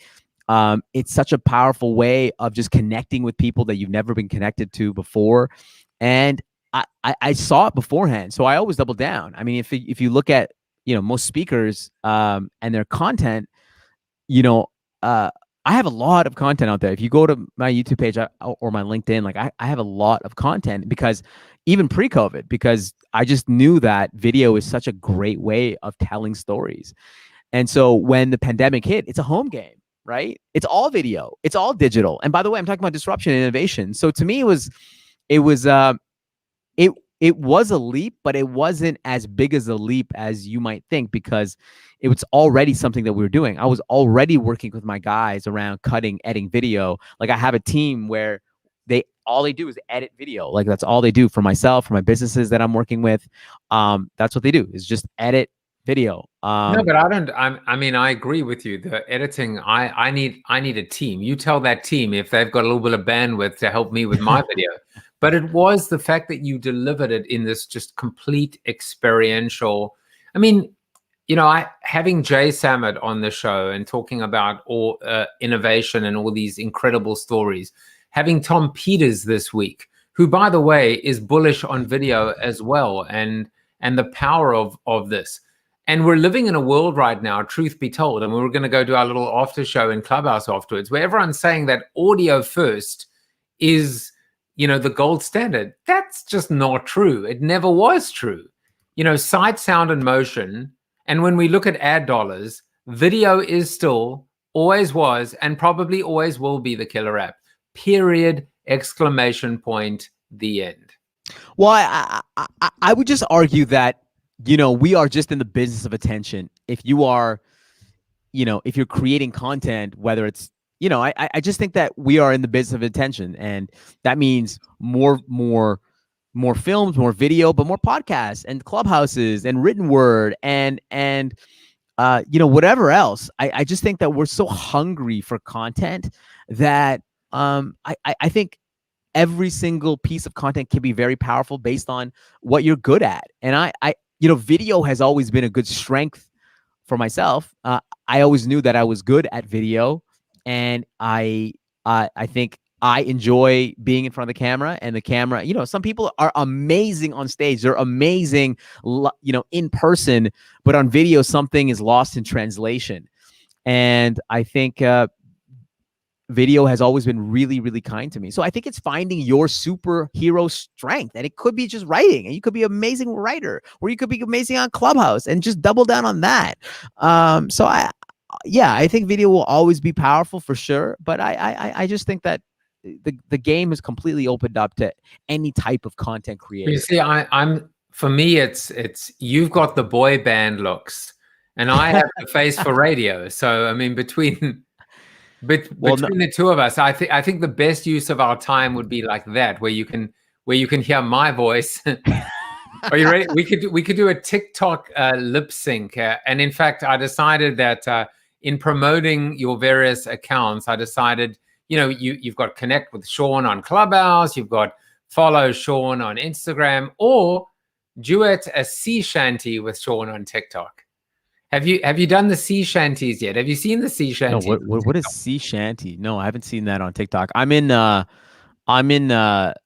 It's such a powerful way of just connecting with people that you've never been connected to before. And I saw it beforehand, so I always double down. I mean, if you look at most speakers and their content, I have a lot of content out there. If you go to my YouTube page or my LinkedIn, like I have a lot of content, because even pre-COVID, because I just knew that video is such a great way of telling stories. And so when the pandemic hit, it's a home game, right? It's all video, it's all digital. And by the way, I'm talking about disruption and innovation. So to me, it was a leap, but it wasn't as big as a leap as you might think, because it was already something that we were doing. I was already working with my guys around editing video. Like I have a team where all they do is edit video. Like that's all they do for myself, for my businesses that I'm working with. That's what they do, is just edit video. No, but I agree with you. The editing, I need a team. You tell that team if they've got a little bit of bandwidth to help me with my video. But it was the fact that you delivered it in this just complete experiential. I mean, having Jay Samad on the show and talking about all innovation and all these incredible stories, having Tom Peters this week, who, by the way, is bullish on video as well, and the power of this. And we're living in a world right now, truth be told, and we're going to go do our little after show in Clubhouse afterwards, where everyone's saying that audio first is, the gold standard. That's just not true. It never was true. Sight, sound, and motion. And when we look at ad dollars, video is still, always was, and probably always will be the killer app. Period, exclamation point, the end. Well, I would just argue that, we are just in the business of attention. If you are, if you're creating content, whether it's, I just think that we are in the business of attention, and that means more films, more video, but more podcasts and Clubhouses and written word and whatever else. I just think that we're so hungry for content that I think every single piece of content can be very powerful based on what you're good at. And video has always been a good strength for myself. I always knew that I was good at video, and I think I enjoy being in front of the camera. And the camera, some people are amazing on stage. They're amazing, in person, but on video, something is lost in translation. And I think video has always been really, really kind to me. So I think it's finding your superhero strength, and it could be just writing, and you could be an amazing writer, or you could be amazing on Clubhouse, and just double down on that. So I think video will always be powerful for sure, but I just think that the game is completely opened up to any type of content creator. You see, for me, it's you've got the boy band looks, and I have the face for radio. So I mean, between the two of us, I think the best use of our time would be like that, where you can hear my voice. Are you ready? We could do a TikTok lip sync, and in fact, I decided that in promoting your various accounts, I decided, you've got connect with Shawn on Clubhouse, you've got follow Shawn on Instagram, or duet a sea shanty with Shawn on TikTok. Have you done the sea shanties yet? Have you seen the sea shanties? No, what is sea shanty? No, I haven't seen that on TikTok. I'm in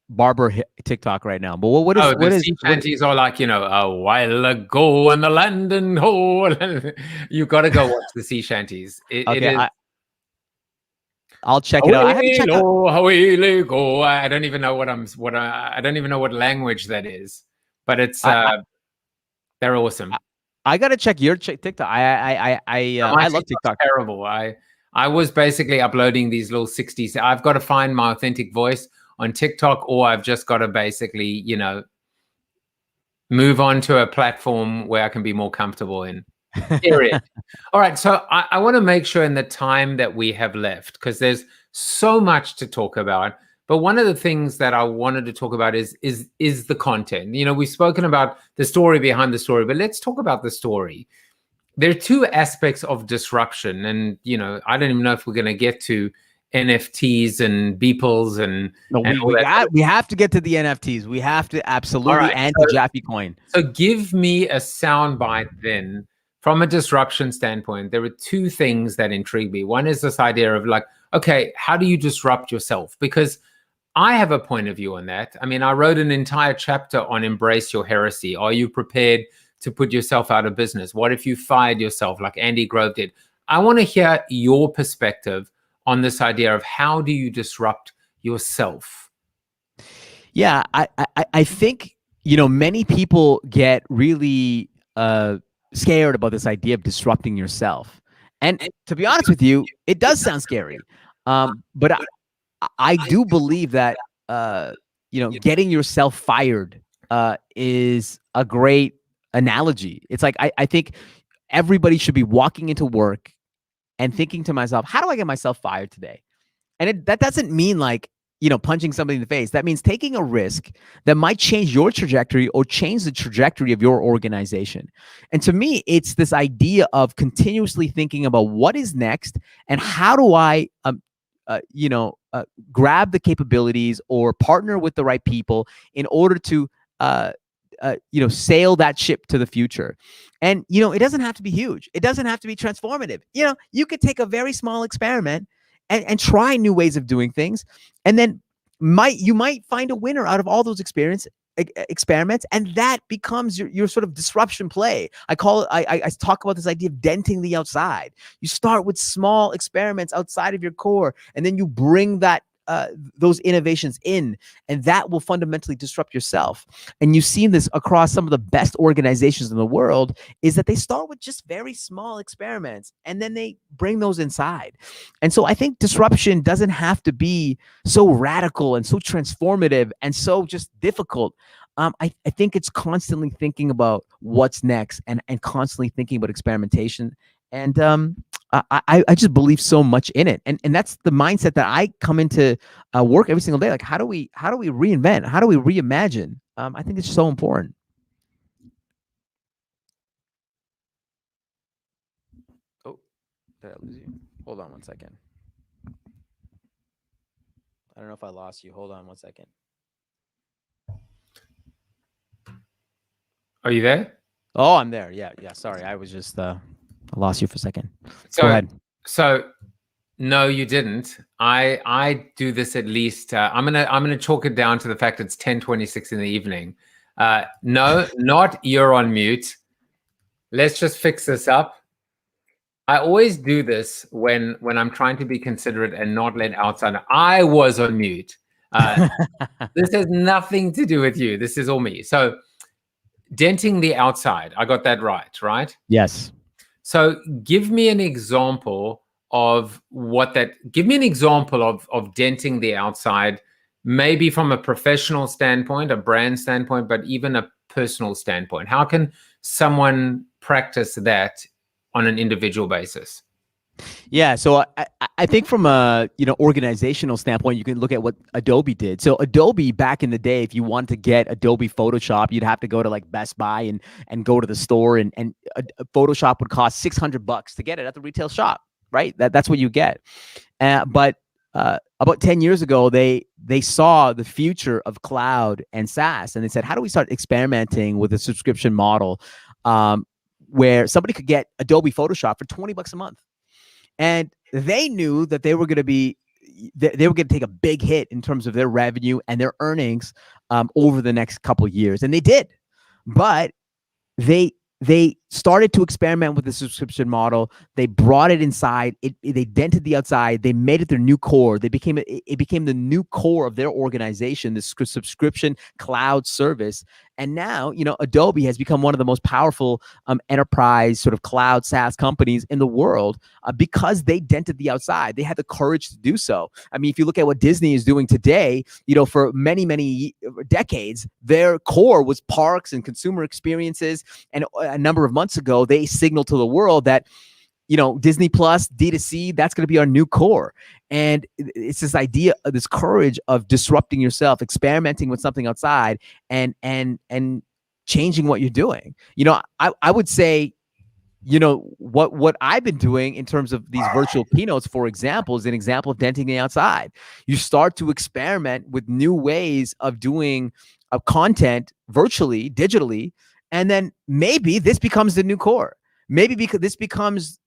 barber TikTok right now. But what is sea shanties are like, a while ago in the London hole. You got to go watch the sea shanties. I'll check it out. I have to check out. I don't even know I don't even know what language that is, but it's they're awesome. I gotta check your TikTok. I love TikTok. Terrible. I was basically uploading these little 60s. I've got to find my authentic voice on TikTok, or I've just got to basically, move on to a platform where I can be more comfortable in. Period. All right. So I want to make sure in the time that we have left, because there's so much to talk about. But one of the things that I wanted to talk about is the content. We've spoken about the story behind the story, but let's talk about the story. There are two aspects of disruption, and I don't even know if we're going to get to NFTs and Beeples and we have to get to the NFTs. We have to absolutely, and the JAFFE coin. So give me a soundbite then. From a disruption standpoint, there are two things that intrigue me. One is this idea of like, okay, how do you disrupt yourself? Because I have a point of view on that. I mean, I wrote an entire chapter on embrace your heresy. Are you prepared to put yourself out of business? What if you fired yourself like Andy Grove did? I want to hear your perspective on this idea of how do you disrupt yourself? Yeah, I think, many people get really scared about this idea of disrupting yourself. And to be honest with you, it does sound scary. But I do believe that, getting yourself fired is a great analogy. It's like, I think everybody should be walking into work and thinking to myself, how do I get myself fired today? And that doesn't mean like, punching somebody in the face. That means taking a risk that might change your trajectory or change the trajectory of your organization. And to me, it's this idea of continuously thinking about what is next and how do I, grab the capabilities or partner with the right people in order to, sail that ship to the future. And, it doesn't have to be huge. It doesn't have to be transformative. You could take a very small experiment and try new ways of doing things. And then you might find a winner out of all those experiments, and that becomes your sort of disruption play. I talk about this idea of denting the outside. You start with small experiments outside of your core, and then you bring those innovations in, and that will fundamentally disrupt yourself. And you've seen this across some of the best organizations in the world, is that they start with just very small experiments and then they bring those inside. And so I think disruption doesn't have to be so radical and so transformative and so just difficult. I think it's constantly thinking about what's next and constantly thinking about experimentation. And I just believe so much in it, and that's the mindset that I come into work every single day. Like, how do we reinvent? How do we reimagine? I think it's so important. Oh, did I lose you? Hold on one second. I don't know if I lost you. Hold on one second. Are you there? Oh, I'm there. Yeah. Sorry, I was just I lost you for a second. Go ahead. So no, you didn't. I do this at least. I'm gonna chalk it down to the fact it's 10:26 in the evening. No, not you're on mute. Let's just fix this up. I always do this when I'm trying to be considerate and not let outside. I was on mute. This has nothing to do with you. This is all me. So denting the outside. I got that right? Yes. So give me an example of give me an example of denting the outside, maybe from a professional standpoint, a brand standpoint, but even a personal standpoint. How can someone practice that on an individual basis? Yeah, so I think from a organizational standpoint, you can look at what Adobe did. So Adobe back in the day, if you wanted to get Adobe Photoshop, you'd have to go to like Best Buy and go to the store, and Photoshop would cost $600 to get it at the retail shop, right? That's what you get. But about 10 years ago, they saw the future of cloud and SaaS, and they said, how do we start experimenting with a subscription model where somebody could get Adobe Photoshop for $20 a month? And they knew that they were going to take a big hit in terms of their revenue and their earnings over the next couple of years, and they did. But they started to experiment with the subscription model. They brought it inside. They dented the outside. They made it their new core. It became the new core of their organization, this subscription cloud service. And now, Adobe has become one of the most powerful enterprise sort of cloud SaaS companies in the world because they dented the outside. They had the courage to do so. I mean, if you look at what Disney is doing today, for many, many decades, their core was parks and consumer experiences. And a number of months ago, they signaled to the world that Disney Plus, D2C, that's going to be our new core. And it's this idea of this courage of disrupting yourself, experimenting with something outside and changing what you're doing. I would say, what I've been doing in terms of these virtual keynotes, for example, is an example of denting the outside. You start to experiment with new ways of doing content virtually, digitally, and then maybe this becomes the new core. Maybe because this becomes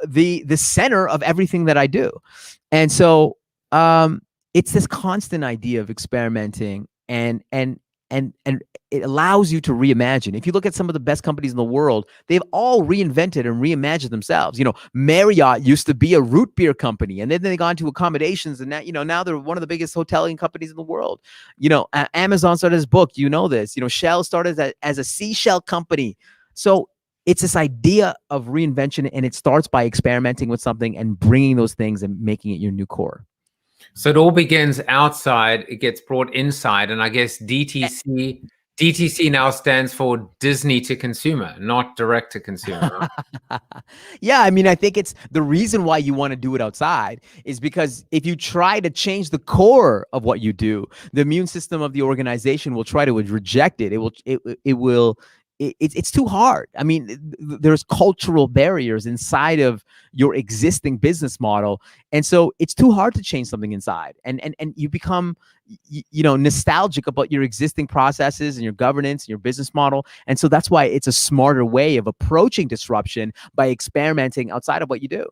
the center of everything that I do. And so it's this constant idea of experimenting and it allows you to reimagine. If you look at some of the best companies in the world, they've all reinvented and reimagined themselves. Marriott used to be a root beer company, and then they got into accommodations, and now they're one of the biggest hoteling companies in the world. Amazon started as book, this. Shell started as a seashell company. So it's this idea of reinvention, and it starts by experimenting with something and bringing those things and making it your new core. So it all begins outside, it gets brought inside, and I guess DTC now stands for Disney to consumer, not direct to consumer. Yeah, I mean, I think it's the reason why you want to do it outside is because if you try to change the core of what you do, the immune system of the organization will try to reject it. It's too hard. I mean, there's cultural barriers inside of your existing business model. And so it's too hard to change something inside. And you become, nostalgic about your existing processes and your governance and your business model. And so that's why it's a smarter way of approaching disruption by experimenting outside of what you do.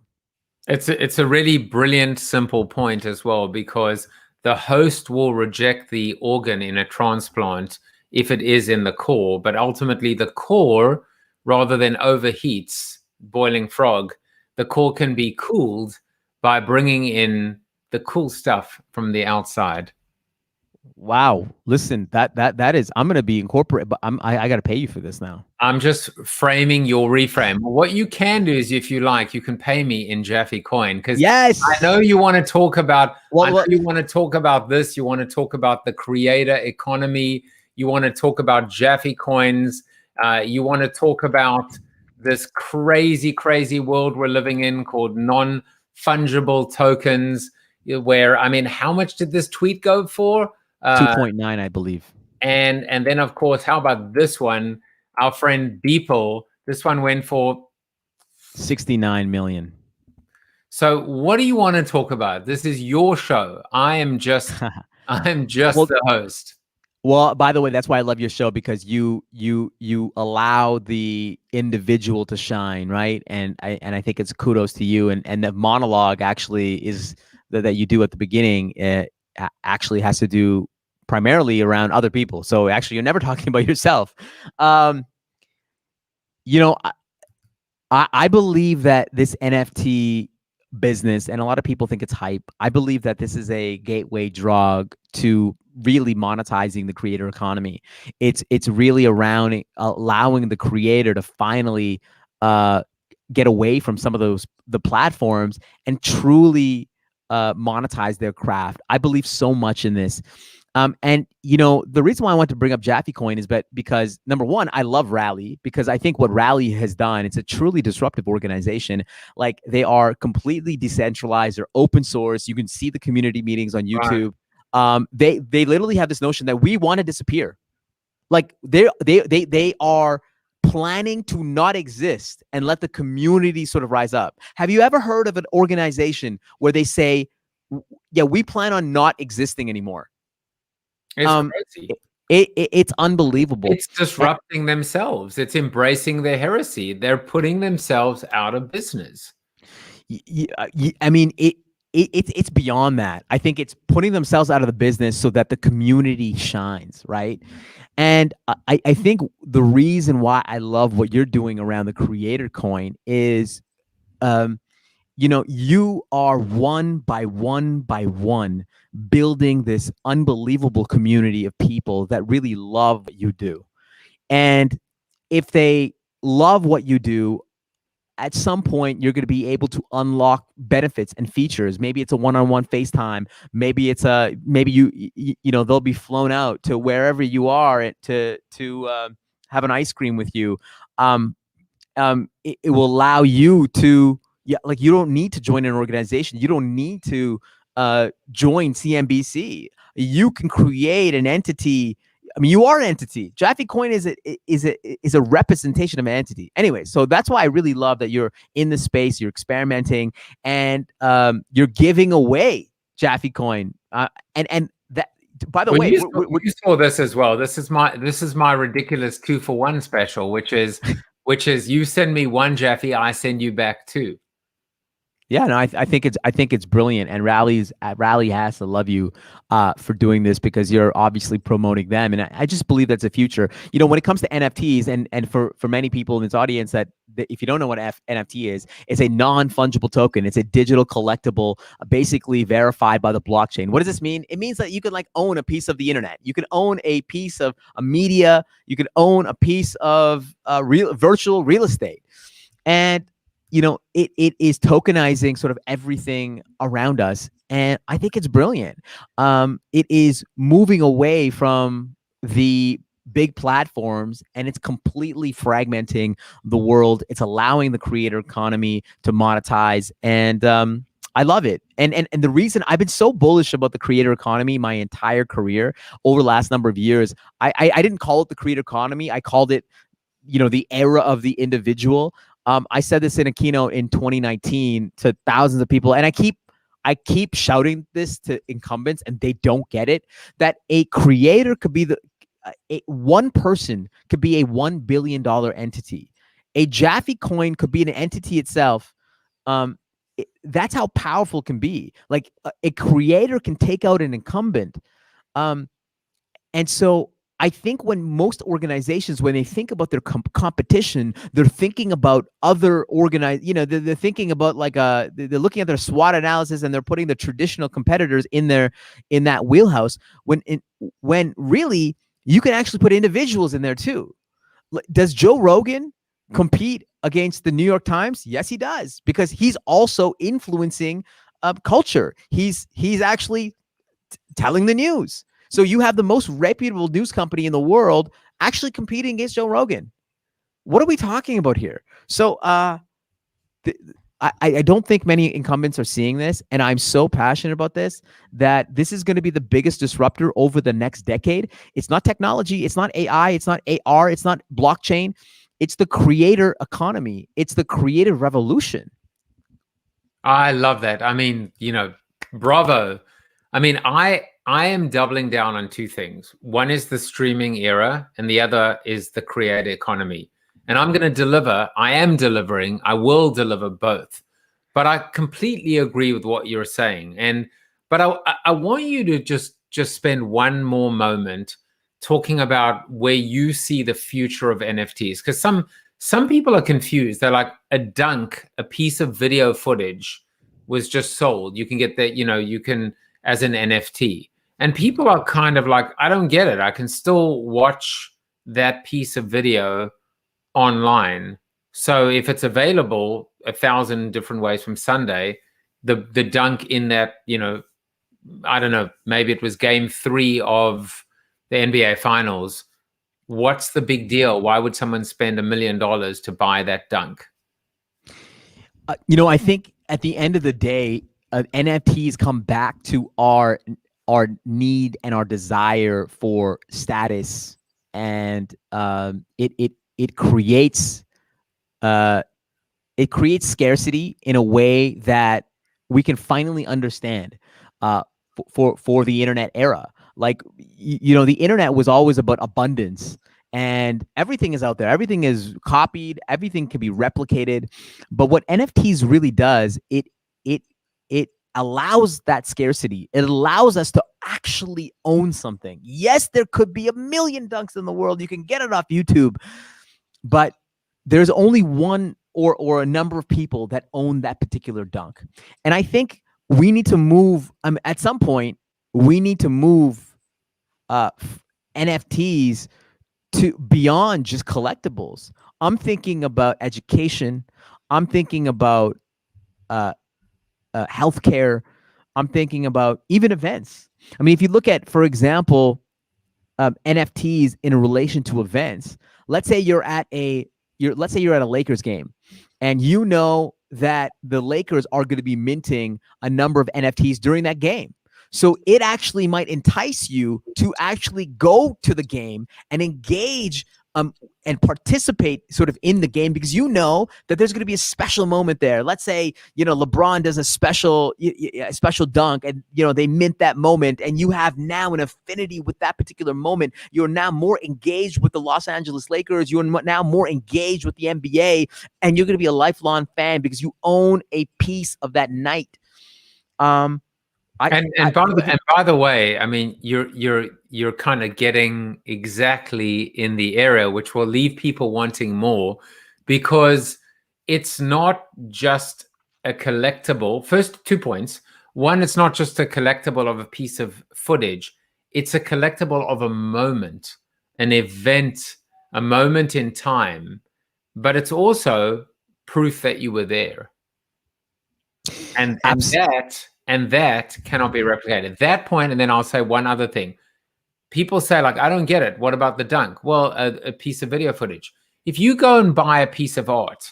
It's a really brilliant, simple point as well, because the host will reject the organ in a transplant if it is in the core, but ultimately the core, rather than overheats, boiling frog, the core can be cooled by bringing in the cool stuff from the outside. Wow. Listen, that is, I'm going to be incorporated, but I got to pay you for this now. I'm just framing your reframe. What you can do is, if you like, you can pay me in JAFFE coin, because yes, I know you want to talk about, you want to talk about this. You want to talk about the creator economy. You want to talk about JAFFE coins. You want to talk about this crazy, crazy world we're living in called non-fungible tokens, where, I mean, how much did this tweet go for? 2.9, I believe. And then, of course, how about this one? Our friend Beeple, this one went for 69 million. So what do you want to talk about? This is your show. I am just the host. Well, by the way, that's why I love your show, because you allow the individual to shine, right? And I think it's kudos to you. And the monologue actually is that you do at the beginning. It actually has to do primarily around other people. So actually, you're never talking about yourself. I believe that this NFT business, and a lot of people think it's hype, I believe that this is a gateway drug to really monetizing the creator economy. It's really around allowing the creator to finally get away from some of the platforms and truly monetize their craft. I believe so much in this. And the reason why I want to bring up JAFFE coin is because, number one, I love Rally, because I think what Rally has done, it's a truly disruptive organization. Like, they are completely decentralized, they're open source. You can see the community meetings on YouTube. Right. They literally have this notion that we want to disappear. Like, they are planning to not exist and let the community sort of rise up. Have you ever heard of an organization where they say, yeah, we plan on not existing anymore? It's crazy. It's unbelievable. It's disrupting themselves. It's embracing their heresy. They're putting themselves out of business. I mean, it's beyond that. I think it's putting themselves out of the business so that the community shines, right? And I think the reason why I love what you're doing around the creator coin is, you are one by one building this unbelievable community of people that really love what you do. And if they love what you do, at some point you're going to be able to unlock benefits and features. Maybe it's a one-on-one FaceTime. Maybe it's they'll be flown out to wherever you are to have an ice cream with you. It will allow you to, you don't need to join an organization. You don't need to join CNBC. You can create an entity. I mean, you are an entity. JAFFE Coin is a representation of an entity. Anyway, so that's why I really love that you're in the space, you're experimenting, and you're giving away JAFFE Coin. And that, by the way, you saw this as well. This is my ridiculous 2-for-1 special, which is you send me one JAFFE, I send you back two. Yeah, no, I think it's brilliant, and Rally has to love you for doing this, because you're obviously promoting them, and I just believe that's the future. When it comes to NFTs, and for many people in this audience that if you don't know what NFT is, it's a non-fungible token. It's a digital collectible, basically verified by the blockchain. What does this mean? It means that you can own a piece of the internet. You can own a piece of a media. You can own a piece of virtual real estate, and it is tokenizing sort of everything around us. And I think it's brilliant. It is moving away from the big platforms, and it's completely fragmenting the world. It's allowing the creator economy to monetize. And I love it. And the reason I've been so bullish about the creator economy my entire career over the last number of years, I didn't call it the creator economy. I called it, the era of the individual. I said this in a keynote in 2019 to thousands of people, and I keep shouting this to incumbents, and they don't get it, that a creator could be one person could be a $1 billion entity. A JAFFE coin could be an entity itself. That's how powerful it can be. A creator can take out an incumbent. And so I think when most organizations, when they think about their competition, they're thinking about other they're thinking about they're looking at their SWOT analysis, and they're putting the traditional competitors in that wheelhouse, when really you can actually put individuals in there too. Does Joe Rogan compete against the New York Times? Yes, he does, because he's also influencing culture. He's actually telling the news. So you have the most reputable news company in the world actually competing against Joe Rogan. What are we talking about here? So I don't think many incumbents are seeing this, and I'm so passionate about this, that this is going to be the biggest disruptor over the next decade. It's not technology. It's not AI. It's not AR. It's not blockchain. It's the creator economy. It's the creative revolution. I love that. I mean, bravo. I mean, I am doubling down on two things. One is the streaming era, and the other is the creator economy. And I'm going to deliver. I am delivering. I will deliver both. But I completely agree with what you're saying. But I want you to just spend one more moment talking about where you see the future of NFTs, because some people are confused. They're like, a piece of video footage was just sold. You can get that, you can, as an NFT. And people are kind of like, I don't get it. I can still watch that piece of video online. So if it's available 1,000 different ways from Sunday, the dunk in that, I don't know, maybe it was game 3 of the NBA finals. What's the big deal? Why would someone spend $1 million to buy that dunk? I think at the end of the day, NFTs come back to our need and our desire for status, and it creates scarcity in a way that we can finally understand for the internet era. The internet was always about abundance, and everything is out there. Everything is copied. Everything can be replicated. But what NFTs really does, it allows that scarcity. It allows us to actually own something. Yes, there could be a million dunks in the world. You can get it off YouTube, but there's only one or a number of people that own that particular dunk. And I think we need to move, at some point, we need to move NFTs to beyond just collectibles. I'm thinking about education. I'm thinking about healthcare. I'm thinking about even events. I mean, if you look at, for example, NFTs in relation to events, let's say you're at a Lakers game, and you know that the Lakers are going to be minting a number of NFTs during that game. So it actually might entice you to actually go to the game and engage and participate sort of in the game, because you know that there's going to be a special moment there. Let's say, LeBron does a special dunk, and, they mint that moment, and you have now an affinity with that particular moment. You're now more engaged with the Los Angeles Lakers. You're now more engaged with the NBA, and you're going to be a lifelong fan because you own a piece of that night. By the way, I mean, you're kind of getting exactly in the area which will leave people wanting more, because it's not just a collectible. First, 2 points. One, it's not just a collectible of a piece of footage. It's a collectible of a moment, an event, a moment in time, but it's also proof that you were there. And that cannot be replicated. That point, and then I'll say one other thing. People say, like, I don't get it. What about the dunk? Well, a piece of video footage. If you go and buy a piece of art,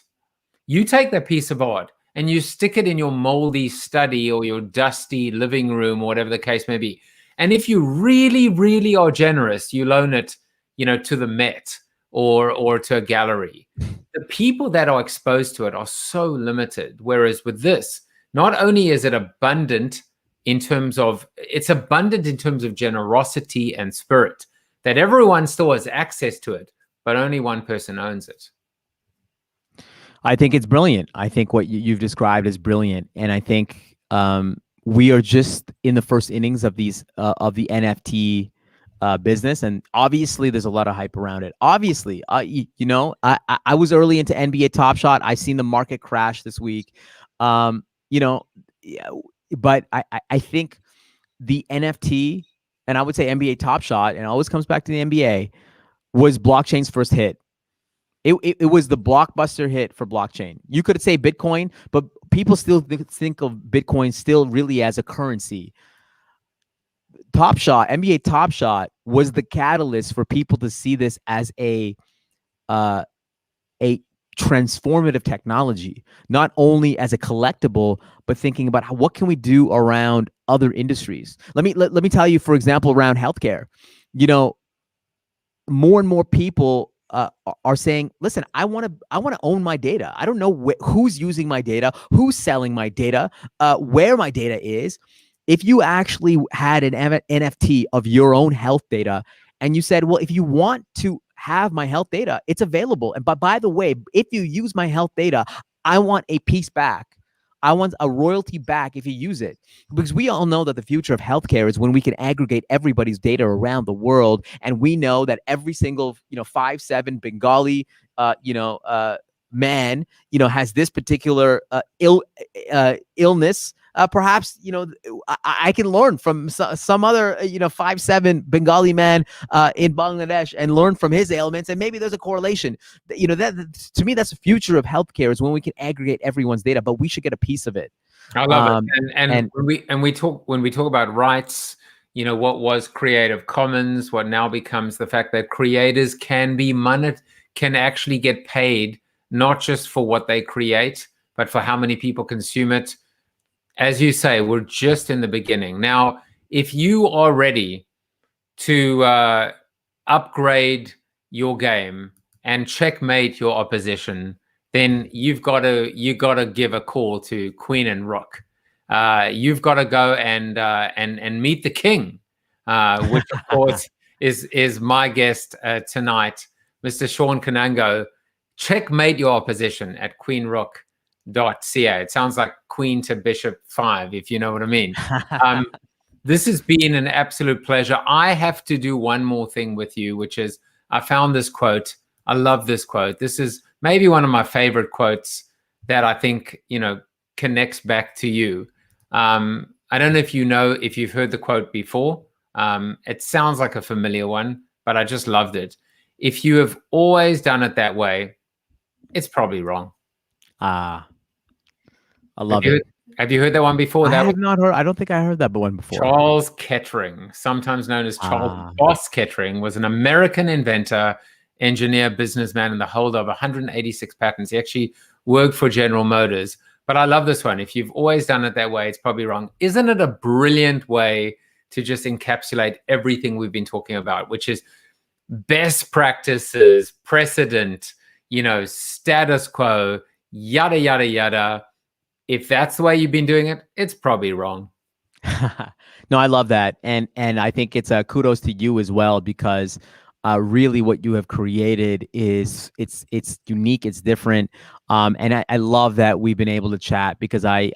you take that piece of art and you stick it in your moldy study or your dusty living room or whatever the case may be. And if you really, really are generous, you loan it, to the Met or to a gallery. The people that are exposed to it are so limited. Whereas with this, not only is it abundant in terms of generosity and spirit, that everyone still has access to it, but only one person owns it. I think it's brilliant. I think what you've described is brilliant. And I think we are just in the first innings of the NFT business. And obviously there's a lot of hype around it. Obviously, I was early into NBA Top Shot. I've seen the market crash this week. But I think the NFT, and I would say NBA Top Shot, and it always comes back to the NBA, was blockchain's first hit. It was the blockbuster hit for blockchain. You could say Bitcoin, but people still think of Bitcoin still really as a currency. Top Shot, NBA Top Shot, was the catalyst for people to see this as a transformative technology, not only as a collectible, but thinking about what can we do around other industries. Let me tell you, for example, around healthcare, more and more people are saying, listen, I want to own my data. I don't know who's using my data, who's selling my data, where my data is. If you actually had an NFT of your own health data, and you said, well, if you want to have my health data, it's available. And but by the way, if you use my health data, I want a piece back. I want a royalty back if you use it. Because we all know that the future of healthcare is when we can aggregate everybody's data around the world. And we know that every single, 5'7" Bengali, man, has this particular illness. Perhaps, I can learn from some other, 5'7" Bengali man in Bangladesh and learn from his ailments. And maybe there's a correlation. That to me, that's the future of healthcare, is when we can aggregate everyone's data, but we should get a piece of it. I love it. And when we talk about rights, what was Creative Commons, what now becomes the fact that creators can actually get paid, not just for what they create, but for how many people consume it. As you say, we're just in the beginning. Now, if you are ready to upgrade your game and checkmate your opposition, then you've got to give a call to Queen and Rook. You've got to go and meet the king, which of course is my guest tonight, Mr. Shawn Kanungo. Checkmate your opposition at Queen Rook It sounds like Queen to Bishop 5, if you know what I mean. This has been an absolute pleasure. I have to do one more thing with you, which is I found this quote. I love this quote. This is maybe one of my favorite quotes that I think, connects back to you. I don't know if you've heard the quote before. It sounds like a familiar one, but I just loved it. If you have always done it that way, it's probably wrong. I love it. Have you heard that one before? I have not heard. I don't think I heard that one before. Charles Kettering, sometimes known as Charles Boss Kettering, was an American inventor, engineer, businessman, and the holder of 186 patents. He actually worked for General Motors. But I love this one. If you've always done it that way, it's probably wrong. Isn't it a brilliant way to just encapsulate everything we've been talking about, which is best practices, precedent, status quo, yada, yada, yada. If that's the way you've been doing it, it's probably wrong. No, I love that. And I think it's a kudos to you as well, because really what you have created is it's unique, it's different. And I love that we've been able to chat, because I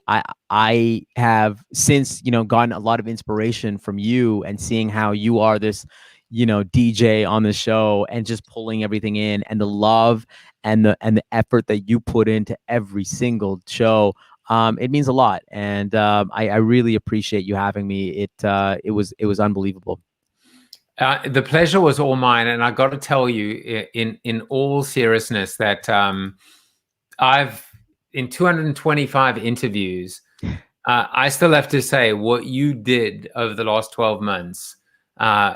have since, gotten a lot of inspiration from you and seeing how you are this, DJ on the show and just pulling everything in, and the love and the effort that you put into every single show. It means a lot, and I really appreciate you having me. It was unbelievable. The pleasure was all mine, and I got to tell you, in all seriousness, that I've in 225 interviews, I still have to say what you did over the last 12 months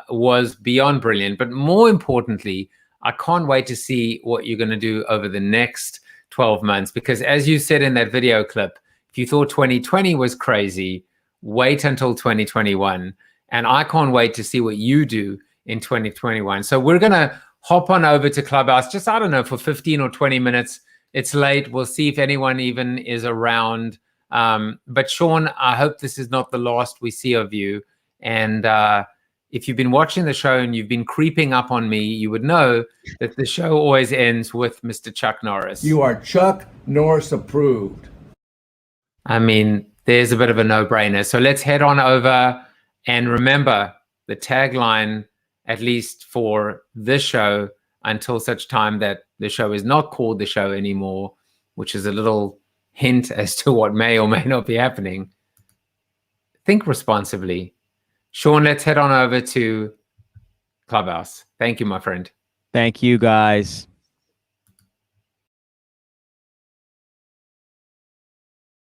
was beyond brilliant. But more importantly, I can't wait to see what you're going to do over the next 12 months, because as you said in that video clip, if you thought 2020 was crazy, wait until 2021. And I can't wait to see what you do in 2021. So we're going to hop on over to Clubhouse, just, I don't know, for 15 or 20 minutes. It's late. We'll see if anyone even is around. But Shawn, I hope this is not the last we see of you. And if you've been watching the show and you've been creeping up on me, you would know that the show always ends with Mr. Chuck Norris. You are Chuck Norris approved. I mean, there's a bit of a no-brainer. So let's head on over. And remember, the tagline, at least for this show, until such time that the show is not called the show anymore, which is a little hint as to what may or may not be happening. Think responsibly. Shawn, let's head on over to Clubhouse. Thank you, my friend. Thank you, guys.